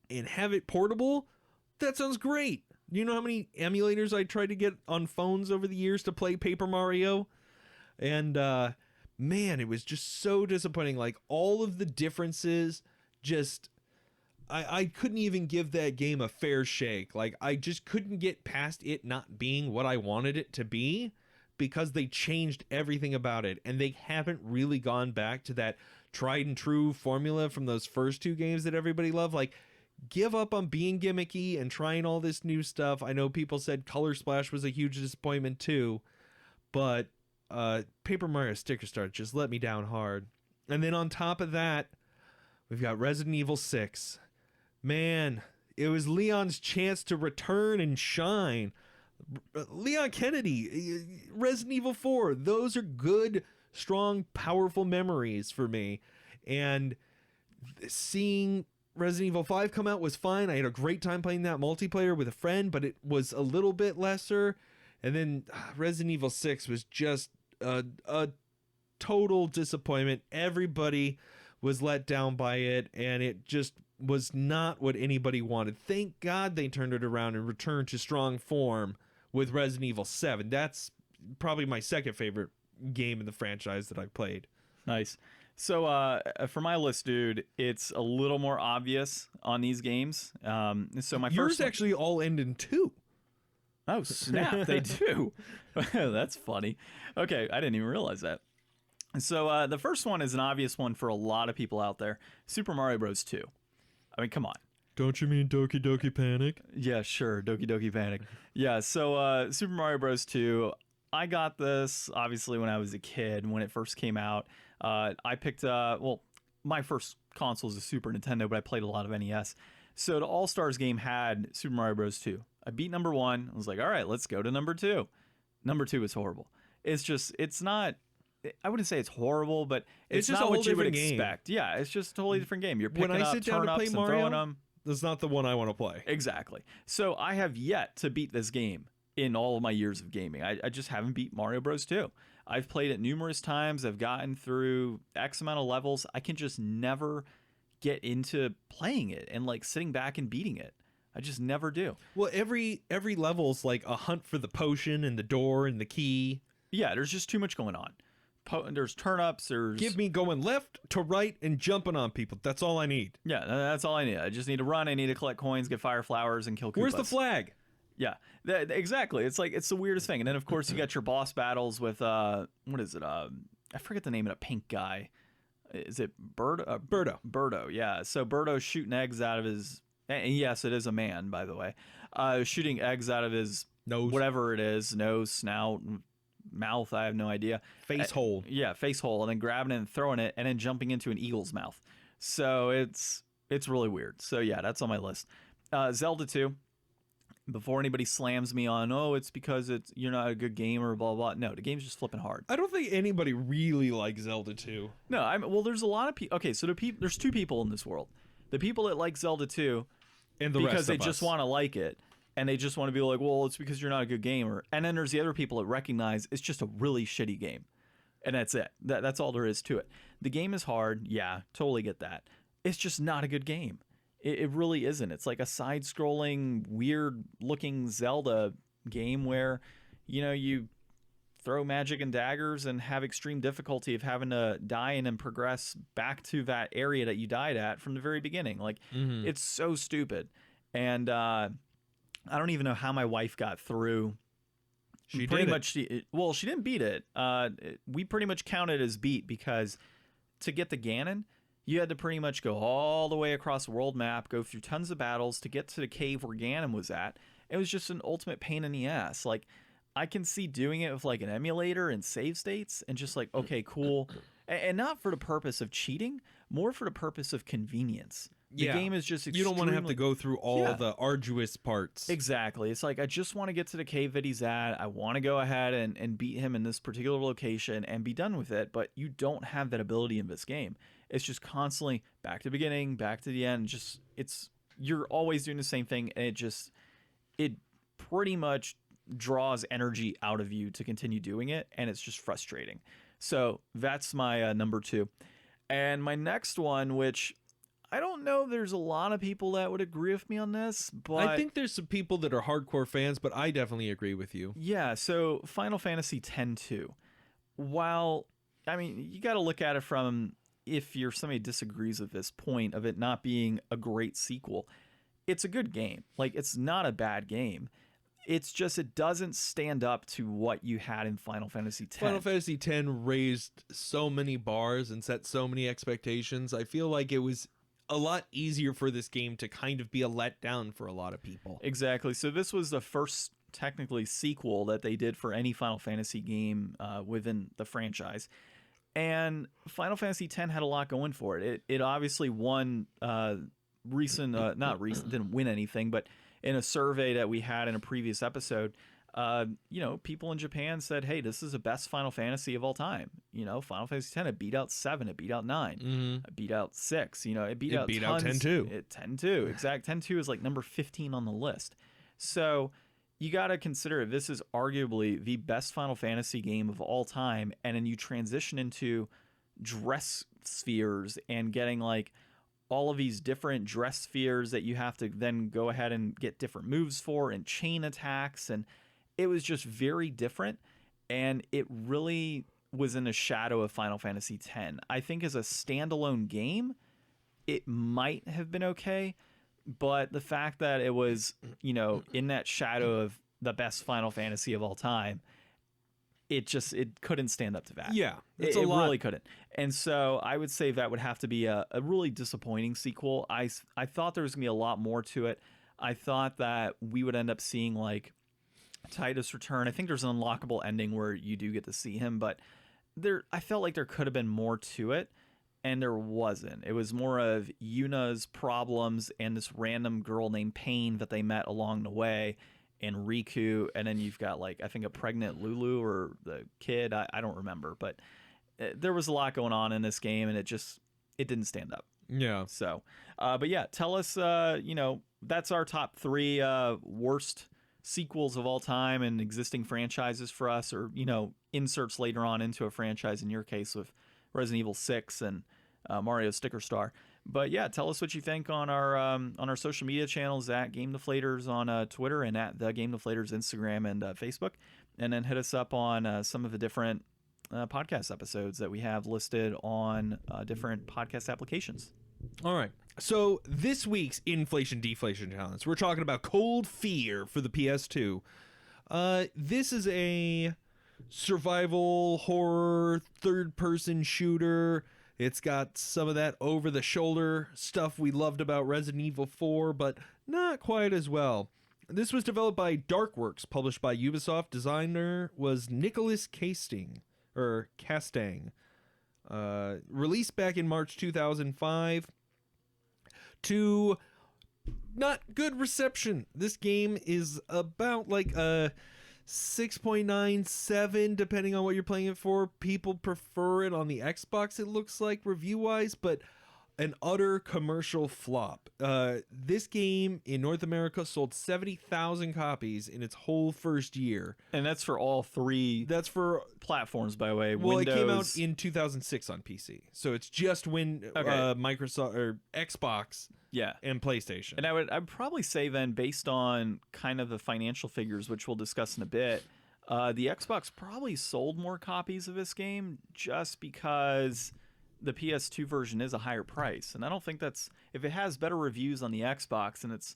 and have it portable. That sounds great. You know how many emulators I tried to get on phones over the years to play Paper Mario? And man, it was just so disappointing. Like, all of the differences, just I couldn't even give that game a fair shake. Like, I just couldn't get past it not being what I wanted it to be, because they changed everything about it, and they haven't really gone back to that tried and true formula from those first 2 games that everybody loved. Like, give up on being gimmicky and trying all this new stuff. I know people said Color Splash was a huge disappointment too, but Paper Mario Sticker Star just let me down hard. And then on top of that, we've got Resident Evil 6. Man, it was Leon's chance to return and shine. Leon Kennedy, Resident Evil 4, those are good, strong, powerful memories for me. And seeing Resident Evil 5 come out was fine. I had a great time playing that multiplayer with a friend, but it was a little bit lesser. And then Resident Evil 6 was just a total disappointment. Everybody was let down by it, and it just was not what anybody wanted. Thank God they turned it around and returned to strong form with Resident Evil 7. That's probably my second favorite game in the franchise that I played. Nice. So for my list, dude, it's a little more obvious on these games. So my Yours first actually all end in 2. Oh, snap, they do. That's funny. Okay, I didn't even realize that. So the first one is an obvious one for a lot of people out there. Super Mario Bros. 2. I mean, come on. Don't you mean Doki Doki Panic? Yeah, sure. Doki Doki Panic. Yeah, so Super Mario Bros. 2, I got this obviously when I was a kid, when it first came out. I picked, my first console was a Super Nintendo, but I played a lot of NES. So the All-Stars game had Super Mario Bros. 2. I beat number 1. I was like, all right, let's go to number 2. Number 2 is horrible. It's not, I wouldn't say it's horrible, but it's just not a whole what you would different game. expect. Yeah, it's just a totally different game. You're picking When I up sit down to turnips play and Mario, throwing them. that's not the one I want to play. Exactly. So I have yet to beat this game in all of my years of gaming. I just haven't beat Mario Bros. 2. I've played it numerous times. I've gotten through X amount of levels. I can just never get into playing it and like sitting back and beating it. I just never do. Well, every level's like a hunt for the potion and the door and the key. Yeah, there's just too much going on. There's turnips. There's Give me going left to right and jumping on people. That's all I need. Yeah, that's all I need. I just need to run. I need to collect coins, get fire flowers, and kill Koopas. Where's the flag? Yeah, exactly. It's like it's the weirdest thing. And then of course you got your boss battles with what is it? I forget the name of the pink guy. Is it Birdo? Birdo. Yeah. So Birdo's shooting eggs out of his. And yes, it is a man, by the way. Shooting eggs out of his Nose, whatever it is, nose, snout, mouth. I have no idea. face hole. Yeah, face hole, and then grabbing it and throwing it, and then jumping into an eagle's mouth. So it's really weird. So yeah, that's on my list. Zelda 2. Before anybody slams me on, it's because you're not a good gamer, blah blah. No, the game's just flipping hard. I don't think anybody really likes Zelda 2. No, there's a lot of people. Okay, so there's two people in this world: the people that like Zelda 2, and the because rest they of just us. want to like it, and they just want to be like, well, it's because you're not a good gamer. And then there's the other people that recognize it's just a really shitty game, and that's it. That's all there is to it. The game is hard, yeah, totally get that. It's just not a good game. It really isn't. It's like a side-scrolling, weird-looking Zelda game where, you throw magic and daggers and have extreme difficulty of having to die and then progress back to that area that you died at from the very beginning. Like, It's so stupid. And I don't even know how my wife got through. She didn't beat it. We pretty much counted as beat because to get the Ganon, you had to pretty much go all the way across the world map, go through tons of battles to get to the cave where Ganon was at. It was just an ultimate pain in the ass. Like, I can see doing it with like an emulator and save states and just like, okay, cool. And not for the purpose of cheating, more for the purpose of convenience. The game is just extremely... You don't want to have to go through all the arduous parts. Exactly. It's like, I just want to get to the cave that he's at. I want to go ahead and beat him in this particular location and be done with it. But you don't have that ability in this game. It's just constantly back to the beginning, back to the end. You're always doing the same thing. And it pretty much draws energy out of you to continue doing it. And it's just frustrating. So that's my number 2. And my next one, which... I don't know, there's a lot of people that would agree with me on this, but... I think there's some people that are hardcore fans, but I definitely agree with you. Yeah, so Final Fantasy X-2. While, I mean, you got to look at it from, if you're somebody who disagrees with this point of it not being a great sequel, it's a good game. Like, it's not a bad game. It's just, it doesn't stand up to what you had in Final Fantasy X. Final Fantasy X raised so many bars and set so many expectations. I feel like it was a lot easier for this game to kind of be a letdown for a lot of people. Exactly. So this was the first technically sequel that they did for any Final Fantasy game within the franchise. And Final Fantasy X had a lot going for it. It obviously won not recent, didn't win anything, but in a survey that we had in a previous episode, people in Japan said, hey, this is the best Final Fantasy of all time. Final Fantasy X, it beat out 7, it beat out 9, it beat out 6, it beat out tons. 10-2. 10-2, exact. 10-2 is like number 15 on the list. So you got to consider this is arguably the best Final Fantasy game of all time. And then you transition into dress spheres and getting like all of these different dress spheres that you have to then go ahead and get different moves for and chain attacks. And it was just very different, and it really was in the shadow of Final Fantasy X. I think as a standalone game, it might have been okay, but the fact that it was, in that shadow of the best Final Fantasy of all time, it couldn't stand up to that. Yeah, It really couldn't. And so I would say that would have to be a really disappointing sequel. I thought there was going to be a lot more to it. I thought that we would end up seeing like Titus return. I think there's an unlockable ending where you do get to see him, but I felt like there could have been more to it, and there wasn't. It was more of Yuna's problems and this random girl named Pain that they met along the way, and Riku, and then you've got like I think a pregnant Lulu or the kid. I don't remember, but there was a lot going on in this game, and it didn't stand up. Yeah. So, but yeah, tell us. That's our top 3 worst sequels of all time and existing franchises for us, or inserts later on into a franchise. In your case, with Resident Evil 6 and Mario Sticker Star. But yeah, tell us what you think on our social media channels at Game Deflators on Twitter and at the Game Deflators Instagram and Facebook, and then hit us up on some of the different podcast episodes that we have listed on different podcast applications. All right. So this week's Inflation Deflation Challenge, we're talking about Cold Fear for the PS2. This is a survival horror third-person shooter. It's got some of that over-the-shoulder stuff we loved about Resident Evil 4, but not quite as well. This was developed by Darkworks, published by Ubisoft. Designer was Nicholas Castang. Released back in March 2005. To not good reception. This game is about like a 6.97 depending on what you're playing it for. People prefer it on the Xbox, it looks like, review-wise, but an utter commercial flop. This game in North America sold 70,000 copies in its whole first year. And that's for all 3 That's for platforms, by the way. Well, Windows... it came out in 2006 on PC. So it's just Microsoft or Xbox and PlayStation. And I'd probably say then, based on kind of the financial figures, which we'll discuss in a bit, the Xbox probably sold more copies of this game just because the PS2 version is a higher price. And I don't think that's, if it has better reviews on the Xbox, and it's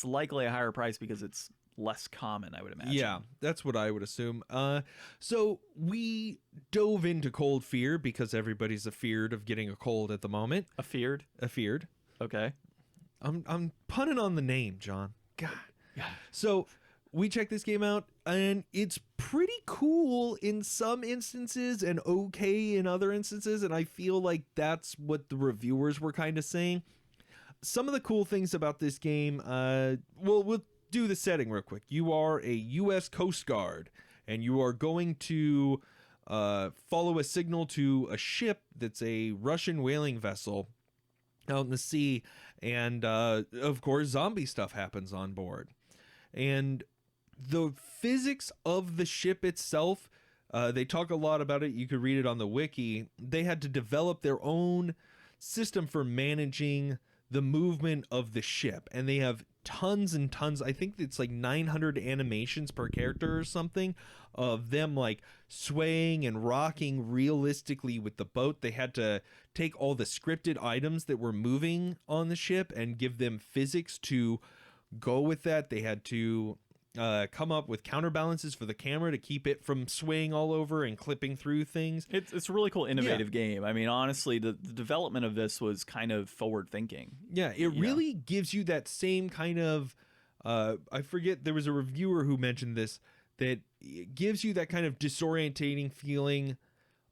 likely a higher price because it's less common, I would imagine. Yeah, that's what I would assume. So we dove into Cold Fear because everybody's afeared of getting a cold at the moment. Afeared? Okay. I'm punning on the name, John. God. Yeah. So we checked this game out, and it's pretty cool in some instances and okay in other instances, and I feel like that's what the reviewers were kind of saying. Some of the cool things about this game, we'll do the setting real quick. You are a U.S. Coast Guard, and you are going to follow a signal to a ship that's a Russian whaling vessel out in the sea, and of course zombie stuff happens on board. And the physics of the ship itself, they talk a lot about it. You could read it on the wiki. They had to develop their own system for managing the movement of the ship, and they have tons and tons, I think it's like 900 animations per character or something, of them like swaying and rocking realistically with the boat. They had to take all the scripted items that were moving on the ship and give them physics to go with that. They had to come up with counterbalances for the camera to keep it from swaying all over and clipping through things. It's a really cool, innovative game. I mean, honestly, the development of this was kind of forward thinking. Yeah, it really gives you that same kind of, I forget, there was a reviewer who mentioned this, that it gives you that kind of disorientating feeling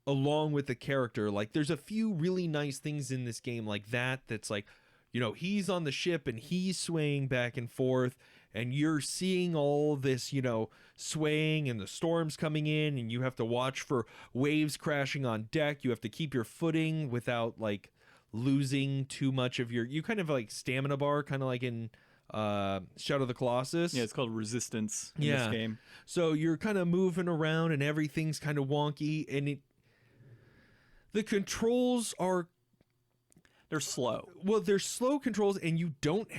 along with the character. Like, there's a few really nice things in this game like that, that's like, you know, he's on the ship and he's swaying back and forth, and you're seeing all this, you know, swaying and the storms coming in, and you have to watch for waves crashing on deck. You have to keep your footing without like losing too much of you kind of like stamina bar, kind of like in Shadow of the Colossus. Yeah, it's called resistance in this game. So you're kind of moving around and everything's kind of wonky, and the controls are, they're slow. Well, they're slow controls, and you don't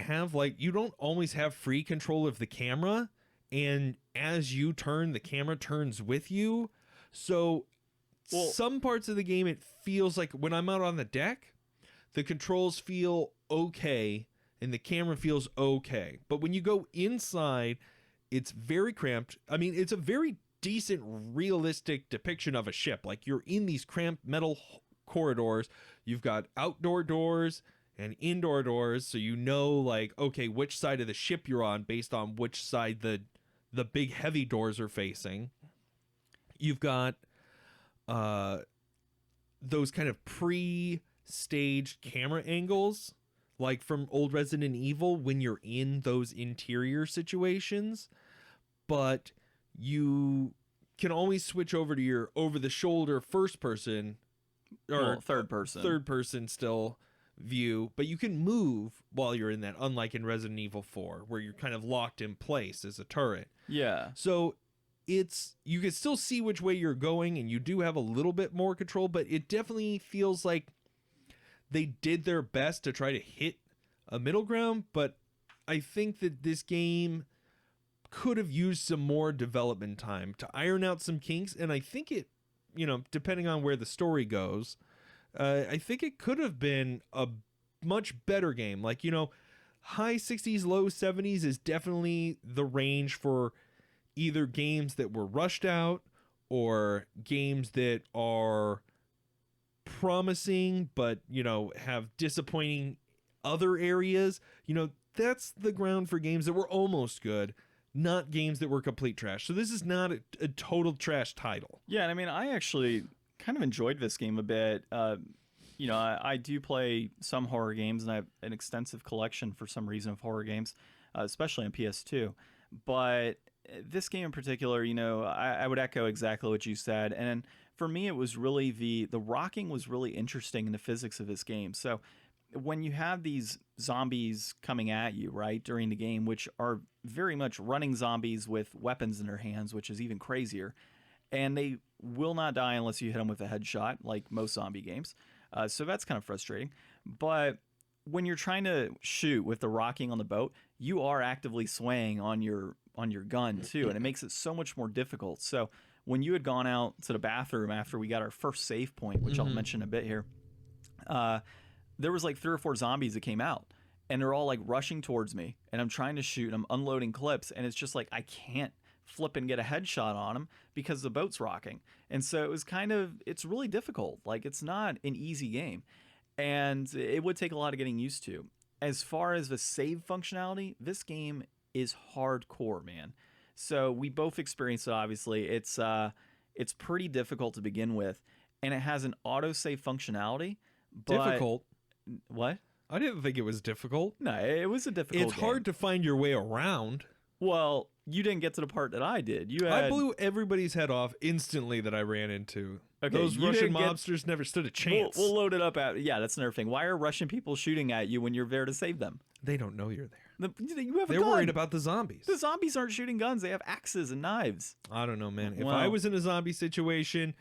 always have free control of the camera, and as you turn, the camera turns with you. So some parts of the game, it feels like when I'm out on the deck, the controls feel okay and the camera feels okay. But when you go inside, it's very cramped. I mean, it's a very decent realistic depiction of a ship. Like, you're in these cramped metal corridors. You've got outdoor doors and indoor doors, so you know, like, okay, which side of the ship you're on based on which side the big heavy doors are facing. You've got those kind of pre-staged camera angles, like from old Resident Evil, when you're in those interior situations, but you can always switch over to your over-the-shoulder first person or third person still view, but you can move while you're in that, unlike in Resident Evil 4 where you're kind of locked in place as a turret. Yeah. So you can still see which way you're going, and you do have a little bit more control, but it definitely feels like they did their best to try to hit a middle ground. But I think that this game could have used some more development time to iron out some kinks, and I think it, depending on where the story goes, I think it could have been a much better game. Like, high 60s, low 70s is definitely the range for either games that were rushed out or games that are promising but, have disappointing other areas. That's the ground for games that were almost good, not games that were complete trash. So this is not a total trash title. Yeah, and I mean, I actually kind of enjoyed this game a bit. I do play some horror games, and I have an extensive collection for some reason of horror games, especially on PS2. But this game in particular, I would echo exactly what you said. And for me, it was really the rocking was really interesting in the physics of this game. So when you have these zombies coming at you, right, during the game, which are very much running zombies with weapons in their hands, which is even crazier, and they will not die unless you hit them with a headshot, like most zombie games. So that's kind of frustrating. But when you're trying to shoot with the rocking on the boat, you are actively swaying on your gun too, and it makes it so much more difficult. So when you had gone out to the bathroom after we got our first save point, which I'll mention a bit here, there was like 3 or 4 zombies that came out, and they're all like rushing towards me, and I'm trying to shoot, and I'm unloading clips, and it's just like I can't flip and get a headshot on them because the boat's rocking. And so it's really difficult. Like, it's not an easy game, and it would take a lot of getting used to. As far as the save functionality, this game is hardcore, man. So we both experienced it, obviously. It's pretty difficult to begin with, and it has an autosave functionality. But Difficult? What? I didn't think it was difficult. No, it was a difficult It's hard to find your way around. Well, you didn't get to the part that I did. I blew everybody's head off instantly that I ran into. Okay, those Russian mobsters never stood a chance. We'll load it up. Yeah, that's another thing. Why are Russian people shooting at you when you're there to save them? They don't know you're there. You have a They're gun. worried about the zombies. The zombies aren't shooting guns. They have axes and knives. I don't know, man. If Well, I was in a zombie situation,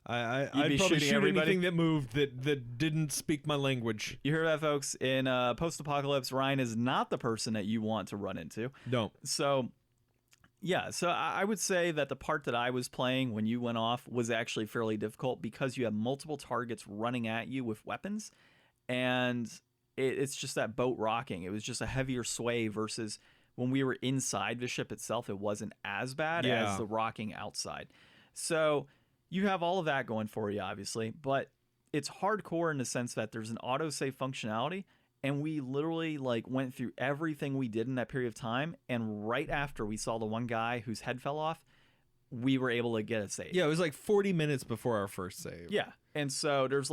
I'd be probably shooting shoot everybody? anything that moved that didn't speak my language. You heard that, folks. In post-apocalypse, Ryan is not the person that you want to run into. No. So, yeah. So I would say that the part that I was playing when you went off was actually fairly difficult because you have multiple targets running at you with weapons, and it's just that boat rocking. It was just a heavier sway versus when we were inside the ship itself. It wasn't as bad as the rocking outside. So you have all of that going for you, obviously, but it's hardcore in the sense that there's an autosave functionality, and we literally went through everything we did in that period of time, and right after we saw the one guy whose head fell off, we were able to get a save. Yeah, it was like 40 minutes before our first save. Yeah, and so there's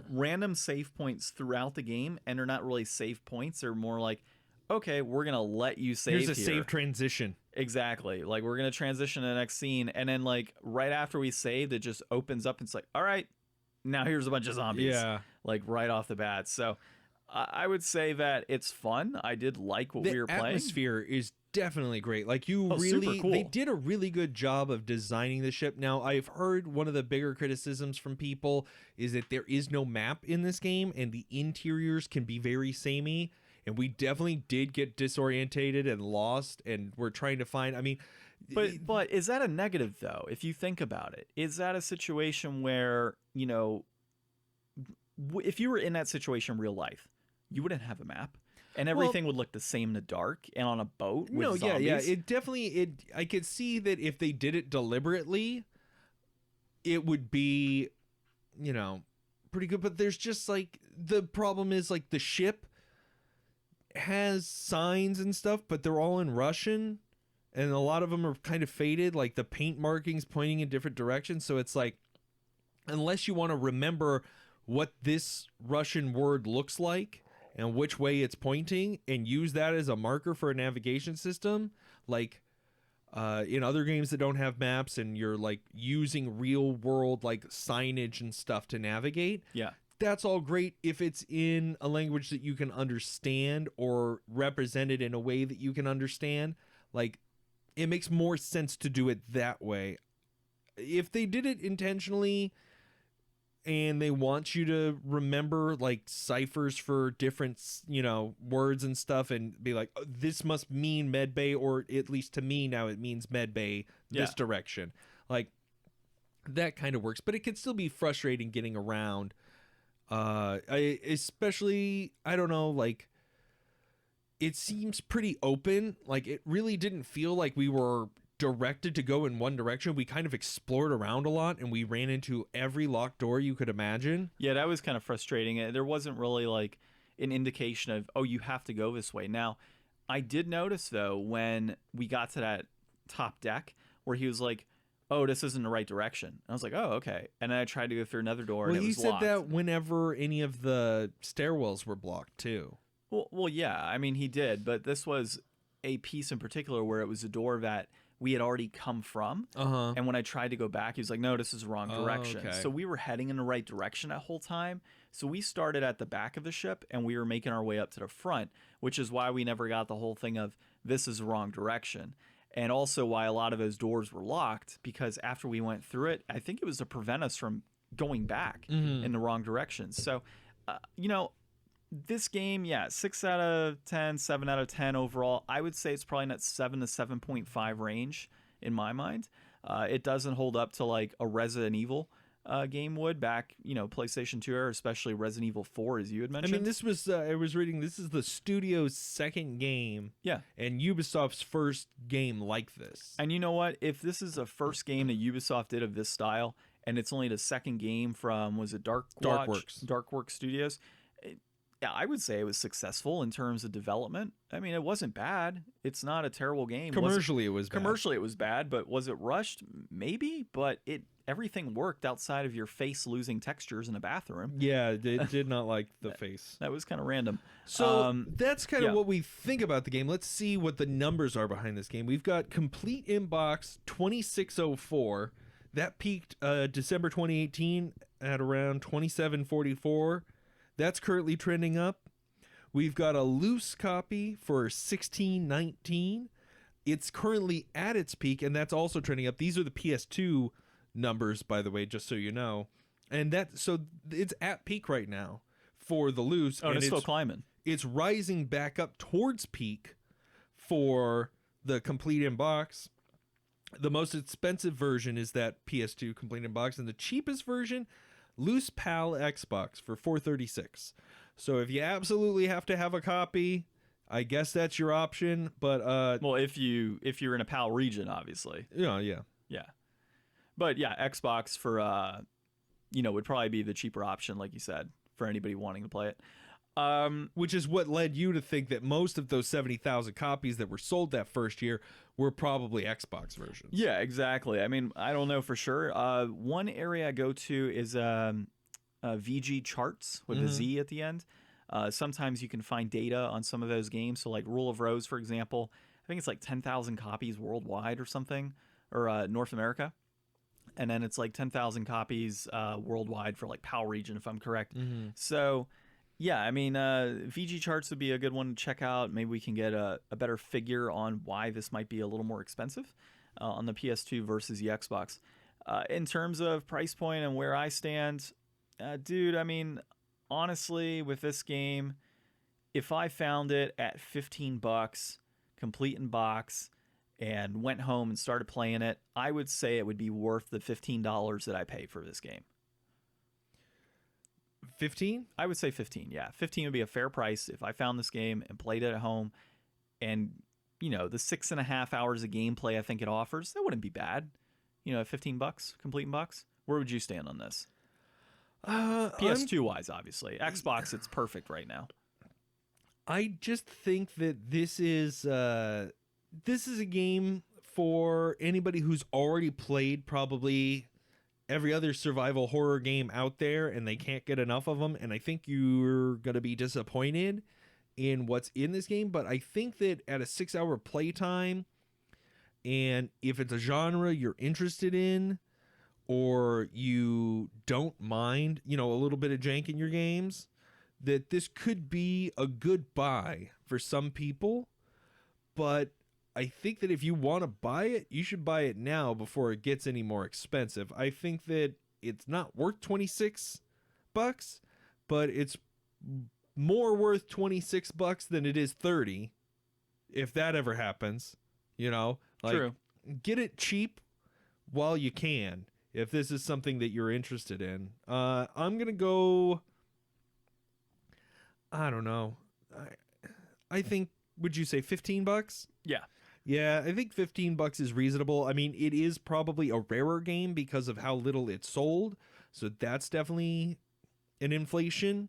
random save points throughout the game, and they're not really save points. They're more like, okay, we're going to let you save Here's a save transition. Exactly. We're going to transition to the next scene, and then right after we saved, it just opens up and it's like, all right, now here's a bunch of zombies. Yeah. Right off the bat. So I would say that it's fun. I did like what we were playing. The atmosphere is definitely great. Super cool. They did a really good job of designing the ship. Now, I've heard one of the bigger criticisms from people is that there is no map in this game, and the interiors can be very samey. And we definitely did get disorientated and lost, and we're trying to find. I mean, but is that a negative though? If you think about it, is that a situation where if you were in that situation in real life, you wouldn't have a map, And everything would look the same in the dark and on a boat with No, zombies. yeah. It definitely, I could see that if they did it deliberately, it would be, pretty good. But there's just like, the problem is like the ship has signs and stuff, but they're all in Russian. And a lot of them are kind of faded, like the paint markings pointing in different directions. So it's like, unless you want to remember what this Russian word looks like and which way it's pointing and use that as a marker for a navigation system, like in other games that don't have maps and you're like using real world like signage and stuff to navigate. Yeah. That's all great if it's in a language that you can understand or represented in a way that you can understand. Like, it makes more sense to do it that way. If they did it intentionally and they want you to remember like ciphers for different, words and stuff and be like, oh, this must mean medbay, or at least to me now it means medbay this direction. Like, that kind of works, but it can still be frustrating getting around. Especially, I don't know, like, it seems pretty open. Like, it really didn't feel like we were directed to go in one direction. We kind of explored around a lot and we ran into every locked door you could imagine. Yeah, that was kind of frustrating. There wasn't really like an indication of, oh, you have to go this way. Now, I did notice though, when we got to that top deck where he was like, oh, this isn't the right direction. And I was like, oh, okay. And then I tried to go through another door and it was locked. Well, he said that whenever any of the stairwells were blocked too. Well, yeah. I mean, he did, but this was a piece in particular where it was a door that we had already come from. Uh-huh. And when I tried to go back, he was like, no, this is the wrong direction. Okay. So we were heading in the right direction that whole time. So we started at the back of the ship and we were making our way up to the front, which is why we never got the whole thing of this is the wrong direction. And also why a lot of those doors were locked, because after we went through it, I think it was to prevent us from going back in the wrong direction. So, this game, 6 out of 10, 7 out of 10 overall. I would say it's probably in that 7 to 7.5 range in my mind. It doesn't hold up to like a Resident Evil game would back, PlayStation 2 era, especially Resident Evil 4, as you had mentioned. I mean, this was, I was reading, this is the studio's second game. Yeah. And Ubisoft's first game like this. And you know what? If this is the first game that Ubisoft did of this style, and it's only the second game from, was it Darkworks Studios? Yeah, I would say it was successful in terms of development. I mean, it wasn't bad. It's not a terrible game. Commercially, it was bad, but was it rushed? Maybe, but everything worked outside of your face losing textures in a bathroom. Yeah, it did not like the face. That was kind of random. So that's kind of what we think about the game. Let's see what the numbers are behind this game. We've got complete inbox 2604. That peaked December 2018 at around 2744. That's currently trending up. We've got a loose copy for 1619. It's currently at its peak, and that's also trending up. These are the PS2 numbers, by the way, just so you know. And so it's at peak right now for the loose. Oh, and it's still climbing. It's rising back up towards peak for the complete in box. The most expensive version is that PS2 complete in box, and the cheapest version, Loose PAL Xbox, for $436. So if you absolutely have to have a copy, I guess that's your option. But well, if you're in a PAL region, obviously. Yeah. But yeah, Xbox for would probably be the cheaper option, like you said, for anybody wanting to play it. Which is what led you to think that most of those 70,000 copies that were sold that first year were probably Xbox versions. Yeah, exactly. I mean, I don't know for sure. One area I go to is VG charts with a Z at the end. Sometimes you can find data on some of those games. So like Rule of Rose, for example, I think it's like 10,000 copies worldwide or something, or North America. And then it's like 10,000 copies worldwide for like PAL region, if I'm correct. So yeah, I mean, VG charts would be a good one to check out. Maybe we can get a better figure on why this might be a little more expensive on the PS2 versus the Xbox. In terms of price point and where I stand, dude, I mean, honestly, with this game, if I found it at $15, complete in box, and went home and started playing it, I would say it would be worth the $15 that I pay for this game. 15? I would say 15. Yeah, 15 would be a fair price if I found this game and played it at home, and the 6.5 hours of gameplay I think it offers, that wouldn't be bad. At $15, complete box. Where would you stand on this? PS2 wise, obviously. Xbox, it's perfect right now. I just think that this is a game for anybody who's already played probably every other survival horror game out there, and they can't get enough of them. And I think you're gonna be disappointed in what's in this game. But I think that at a 6-hour playtime, and if it's a genre you're interested in, or you don't mind, a little bit of jank in your games, that this could be a good buy for some people. But I think that if you want to buy it, you should buy it now before it gets any more expensive. I think that it's not worth $26, but it's more worth $26 than it is $30, if that ever happens. True. Get it cheap while you can, if this is something that you're interested in. I'm gonna go, I don't know, I think, would you say $15? Yeah, I think $15 is reasonable. I mean, it is probably a rarer game because of how little it's sold, so that's definitely an inflation.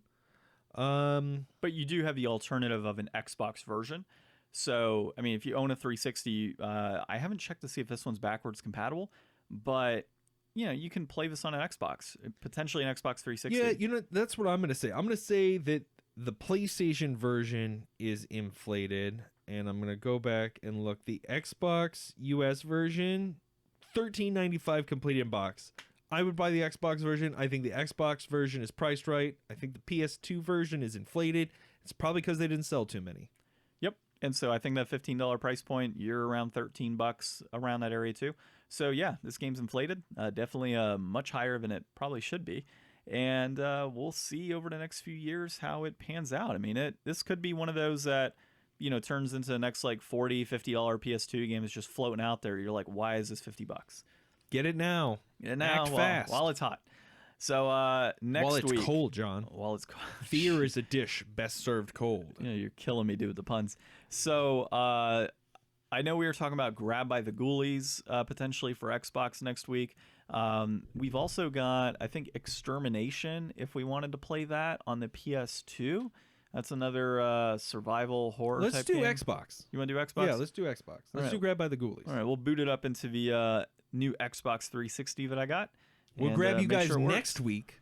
But you do have the alternative of an Xbox version. So, I mean, if you own a 360, I haven't checked to see if this one's backwards compatible, but you can play this on an Xbox, potentially an Xbox 360. Yeah, that's what I'm going to say. I'm going to say that the PlayStation version is inflated, and I'm going to go back and look. The Xbox US version, $13.95 complete in box. I would buy the Xbox version. I think the Xbox version is priced right. I think the PS2 version is inflated. It's probably because they didn't sell too many. Yep. And so I think that $15 price point, you're around $13 around that area too. So yeah, this game's inflated. Definitely much higher than it probably should be. And we'll see over the next few years how it pans out. I mean, this could be one of those that, turns into the next like $40, $50 PS2 game is just floating out there. You're like, why is this $50? Get it now. Get it now. Act fast. While it's hot. So next while it's week, cold, John. While it's cold. Fear is a dish best served cold. You're killing me, dude, with the puns. So I know we were talking about Grab by the Ghoulies potentially for Xbox next week. We've also got, I think, Extermination, if we wanted to play that on the PS2. That's another survival horror type game. Let's do Xbox. You want to do Xbox? Yeah, let's do Xbox. Let's do Grab by the Ghoulies. All right, we'll boot it up into the new Xbox 360 that I got. We'll grab you guys next week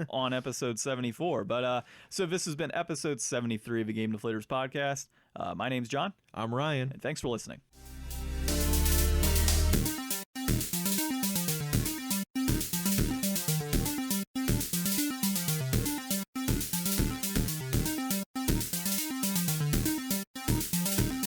on episode 74. But so this has been episode 73 of the Game Deflators Podcast. My name's John. I'm Ryan. And thanks for listening.